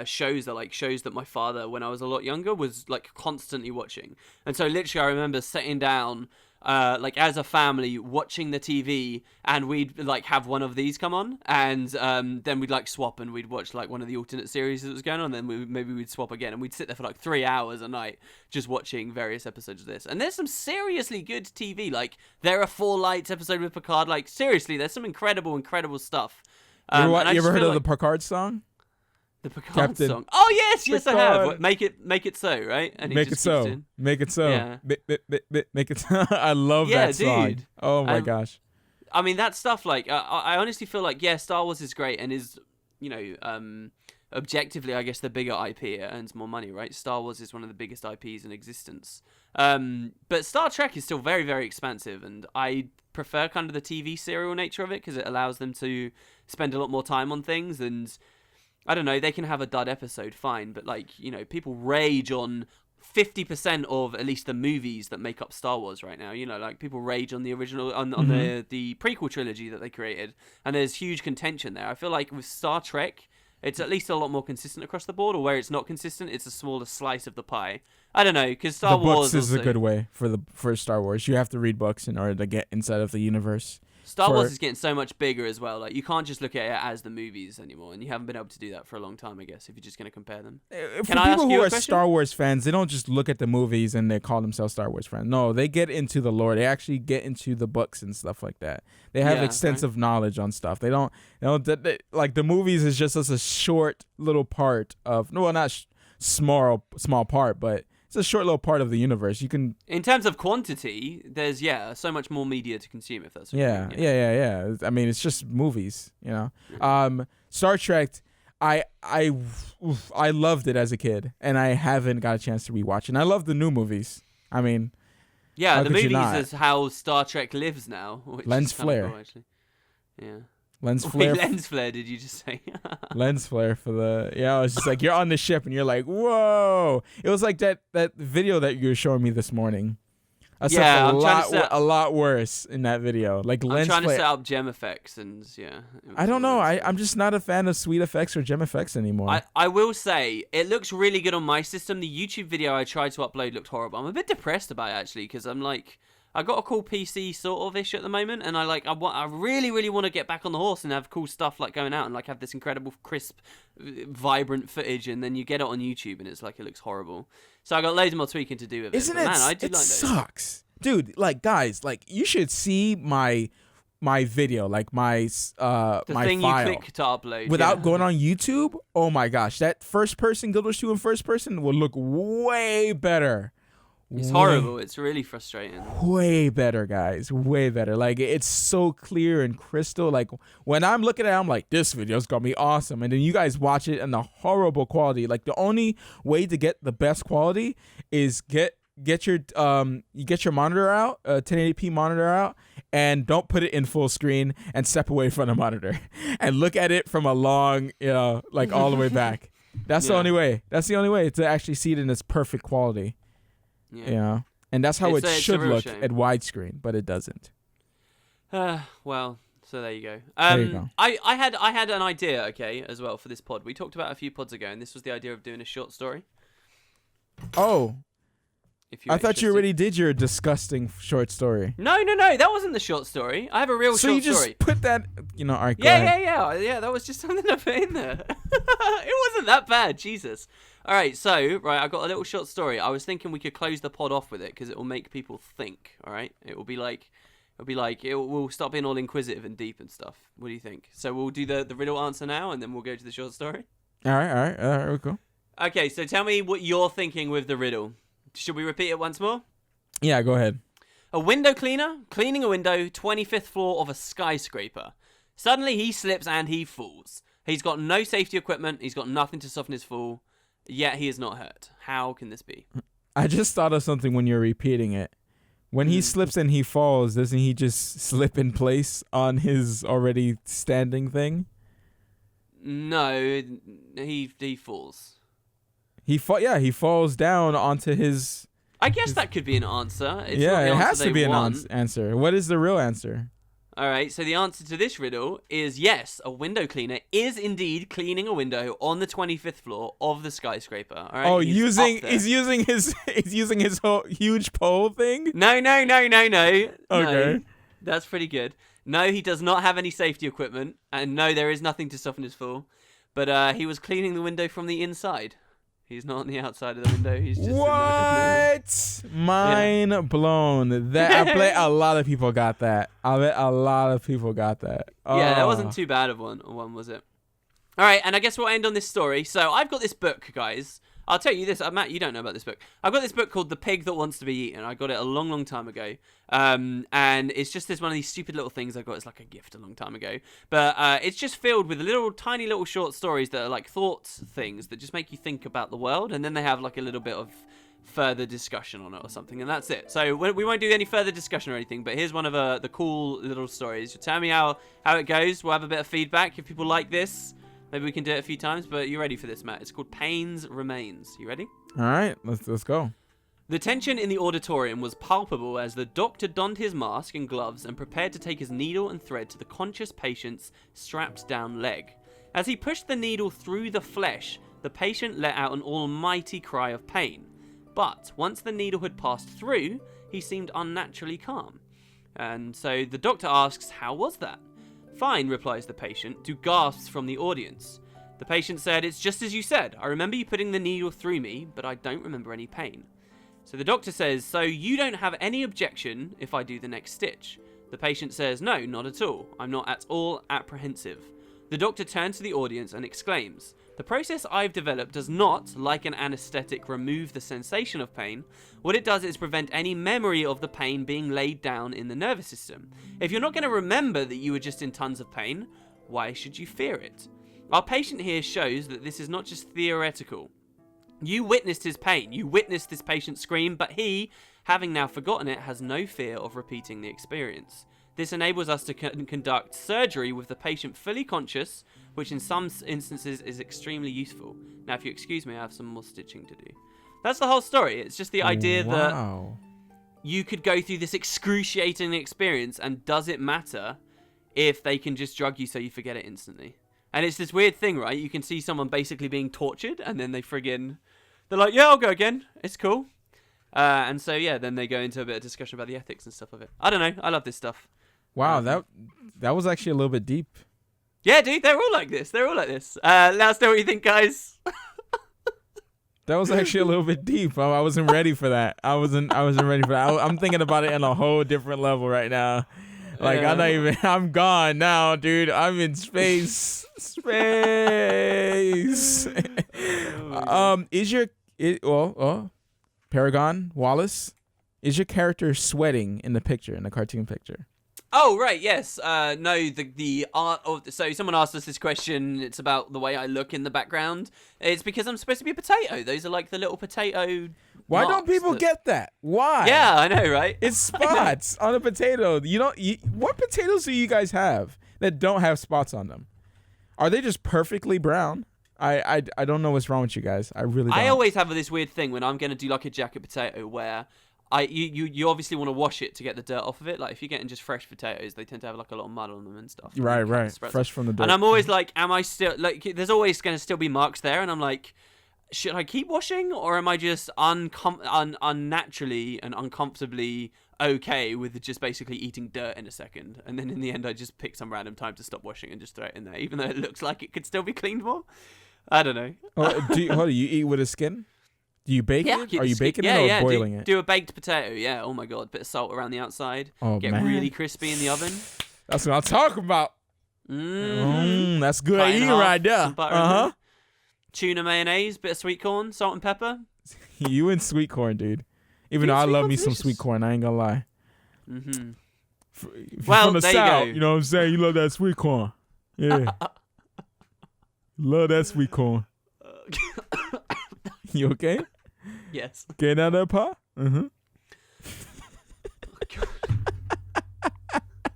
shows are like shows that my father, when I was a lot younger, was like constantly watching. And so literally, I remember sitting down, like as a family, watching the TV, and we'd like have one of these come on, and then we'd like swap, and we'd watch like one of the alternate series that was going on. And then maybe we'd swap again, and we'd sit there for like 3 hours a night just watching various episodes of this. And there's some seriously good TV. Like there are 4 Lights episode with Picard. Like seriously, there's some incredible stuff. You ever heard of the like Picard song? the Picard Captain song? Oh yes, I have. Picard. What, make it so, right? And he Make it just so. keeps doing- Make it so. Yeah. Make it so. I love Yeah, that song. dude. Oh my gosh. I mean, that stuff, like, I honestly feel like, yeah, Star Wars is great and is, you know, objectively, I guess, the bigger IP. It earns more money, right? Star Wars is one of the biggest IPs in existence. But Star Trek is still very, very expansive, and I prefer kind of the TV serial nature of it because it allows them to spend a lot more time on things, and I don't know, they can have a dud episode, fine, but, like, you know, people rage on 50% of at least the movies that make up Star Wars right now. You know, like people rage on the original, on the prequel trilogy that they created, and there's huge contention there. I feel like with Star Trek, it's at least a lot more consistent across the board, or where it's not consistent, it's a smaller slice of the pie. I don't know, because Star The Wars books is also, a good way for Star Wars. You have to read books in order to get inside of the universe. Star Wars is getting so much bigger as well. Like you can't just look at it as the movies anymore, and you haven't been able to do that for a long time, I guess, if you're just going to compare them. For Can I ask people you who a are question? Star Wars fans, they don't just look at the movies and they call themselves Star Wars fans. No, they get into the lore. They actually get into the books and stuff like that. They have Yeah, extensive knowledge on stuff. They don't, like the movies is just as a short little part of, well, not small part, but it's a short little part of the universe. You can, In terms of quantity, there's so much more media to consume, if that's what you mean, yeah. I mean, it's just movies, you know. Star Trek, I loved it as a kid, and I haven't got a chance to rewatch it. And I love the new movies. I mean, Yeah, how the could you movies not? is how Star Trek lives now. Which Lens is kind of flare. cool, actually. Yeah. lens Wait, flare. lens flare, did you just say? Lens flare for the I was just like, you're on the ship and you're like, whoa. It was like that video that you were showing me this morning. Except Yeah, I'm trying to set- a lot worse in that video. Like I'm lens trying to flare. set up gem effects, and yeah. it was I don't know. all that I'm just not a fan of sweet effects or gem effects anymore. I will say it looks really good on my system. The YouTube video I tried to upload looked horrible. I'm a bit depressed about it actually, because I'm like, I got a cool PC sort of ish at the moment, and I really want to get back on the horse and have cool stuff like going out and like have this incredible crisp, vibrant footage, and then you get it on YouTube and it's like it looks horrible. So I got loads more tweaking to do with it. Isn't but it? man, I do It like those. sucks, dude. Like guys, like you should see my my video, like my The my thing file, you click to upload. without yeah. going on YouTube, oh my gosh, that first person Guild Wars 2 in first person will look way better. It's horrible. It's really frustrating. Way better, guys. Way better. Like, it's so clear and crystal. Like, when I'm looking at it, I'm like, this video's gonna be awesome. And then you guys watch it and the horrible quality. Like, the only way to get the best quality is get your monitor out, 1080p monitor out, and don't put it in full screen and step away from the monitor and look at it from a long, like all the way back. That's the only way. That's the only way to actually see it in its perfect quality. Yeah. And that's how it should look shame. at widescreen, but it doesn't. Well, so there you go. There you go. I had an idea, okay, as well for this pod. We talked about it a few pods ago, and this was the idea of doing a short story. Oh, If you're I thought you interested. already did your disgusting short story. No, that wasn't the short story. I have a real So short you just story. put that, all right, go ahead. Yeah. That was just something I put in there. It wasn't that bad, Jesus. All right, so I got a little short story. I was thinking we could close the pod off with it because it will make people think. All right, we'll stop being all inquisitive and deep and stuff. What do you think? So we'll do the riddle answer now, and then we'll go to the short story. All right, cool. Okay, so tell me what you're thinking with the riddle. Should we repeat it once more? Yeah, go ahead. A window cleaner cleaning a window, 25th floor of a skyscraper. Suddenly he slips and he falls. He's got no safety equipment. He's got nothing to soften his fall. Yet he is not hurt. How can this be? I just thought of something when you're repeating it. When he slips and he falls, doesn't he just slip in place on his already standing thing? No, he falls. He falls down onto his... I guess that could be an answer. It's not yeah, the it answer has to they be an want. answer. What is the real answer? All right, so the answer to this riddle is yes, a window cleaner is indeed cleaning a window on the 25th floor of the skyscraper. All right, Oh, he's he's using his whole huge pole thing? No. Okay. No, that's pretty good. No, he does not have any safety equipment, and no, there is nothing to soften his fall. But he was cleaning the window from the inside. He's not on the outside of the window. He's just what? Mind blown. That I bet a lot of people got that. I bet a lot of people got that. Yeah, that Oh. wasn't too bad of one, was it? All right, and I guess we'll end on this story. So I've got this book, guys. I'll tell you this, Matt, you don't know about this book. I've got this book called The Pig That Wants to Be Eaten. I got it a long, long time ago. And it's just one of these stupid little things I got as like a gift a long time ago. But it's just filled with tiny little short stories that are like thoughts things that just make you think about the world. And then they have like a little bit of further discussion on it or something. And that's it. So we won't do any further discussion or anything. But here's one of the cool little stories. You tell me how it goes. We'll have a bit of feedback if people like this. Maybe we can do it a few times, but you ready for this, Matt? It's called Pain's Remains. You ready? All right, let's go. The tension in the auditorium was palpable as the doctor donned his mask and gloves and prepared to take his needle and thread to the conscious patient's strapped down leg. As he pushed the needle through the flesh, the patient let out an almighty cry of pain. But once the needle had passed through, he seemed unnaturally calm. And so the doctor asks, "How was that?" "Fine," replies the patient, to gasps from the audience. The patient said, "It's just as you said. I remember you putting the needle through me, but I don't remember any pain." So the doctor says, "So you don't have any objection if I do the next stitch?" The patient says, "No, not at all. I'm not at all apprehensive." The doctor turns to the audience and exclaims, "The process I've developed does not, like an anesthetic, remove the sensation of pain. What it does is prevent any memory of the pain being laid down in the nervous system. If you're not going to remember that you were just in tons of pain, why should you fear it? Our patient here shows that this is not just theoretical. You witnessed his pain, you witnessed this patient scream, but he, having now forgotten it, has no fear of repeating the experience. This enables us to conduct surgery with the patient fully conscious, which in some instances is extremely useful. Now, if you excuse me, I have some more stitching to do." That's the whole story. It's just the idea that you could go through this excruciating experience, and does it matter if they can just drug you so you forget it instantly? And it's this weird thing, right? You can see someone basically being tortured, and then they're like, "Yeah, I'll go again. It's cool." And so, yeah, then they go into a bit of discussion about the ethics and stuff of it. I don't know. I love this stuff. Wow, that was actually a little bit deep. Yeah, dude, they're all like this. Let us know what you think, guys. That was actually a little bit deep. I wasn't ready for that. I wasn't ready for that. I'm thinking about it on a whole different level right now. Like I'm not even. I'm gone now, dude. I'm in space. Space. Is your Paragon Wallace? Is your character sweating in the picture, in the cartoon picture? Oh right, yes. No, the art of so someone asked us this question. It's about the way I look in the background. It's because I'm supposed to be a potato. Those are like the little potato. Why don't people get that? Why? Yeah, I know, right? It's spots on a potato. What potatoes do you guys have that don't have spots on them? Are they just perfectly brown? I don't know what's wrong with you guys. I really don't. I always have this weird thing when I'm gonna do like a jacket potato where you obviously want to wash it to get the dirt off of it. Like if you're getting just fresh potatoes, they tend to have like a lot of mud on them and stuff. Right. Fresh from the dirt. And I'm always like, am I still like? There's always gonna still be marks there, and I'm like, should I keep washing, or am I just unnaturally and uncomfortably okay with just basically eating dirt in a second? And then in the end, I just pick some random time to stop washing and just throw it in there, even though it looks like it could still be cleaned more. I don't know. Do you eat with a skin? Do you bake it? Are you baking it or boiling it? Do a baked potato, yeah. Oh my god, bit of salt around the outside. Oh, get really crispy in the oven. That's what I'm talking about. That's good eating right there. Tuna mayonnaise, bit of sweet corn, salt and pepper. You and sweet corn, dude. Even though I love me some sweet corn, I ain't gonna lie. Mm-hmm. Well, from the South, you know what I'm saying? You love that sweet corn. Yeah. Love that sweet corn. You okay? Yes. Getting out of that pot?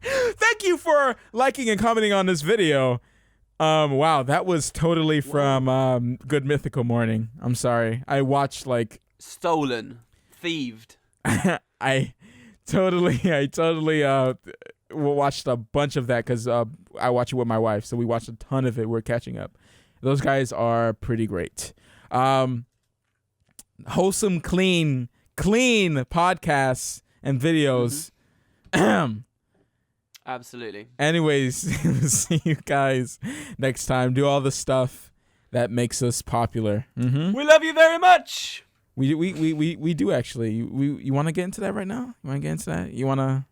Thank you for liking and commenting on this video. Wow, that was totally from Good Mythical Morning. I'm sorry. I watched like stolen, thieved. I totally watched a bunch of that because I watch it with my wife, so we watched a ton of it. We're catching up. Those guys are pretty great. Wholesome, clean podcasts and videos. Absolutely. Anyways, see you guys next time. Do all the stuff that makes us popular. We love you very much. We do actually. You want to get into that right now? You want to get into that? You want to?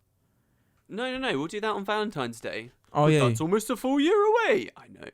No. We'll do that on Valentine's Day. Oh yeah. That's almost a full year away. I know.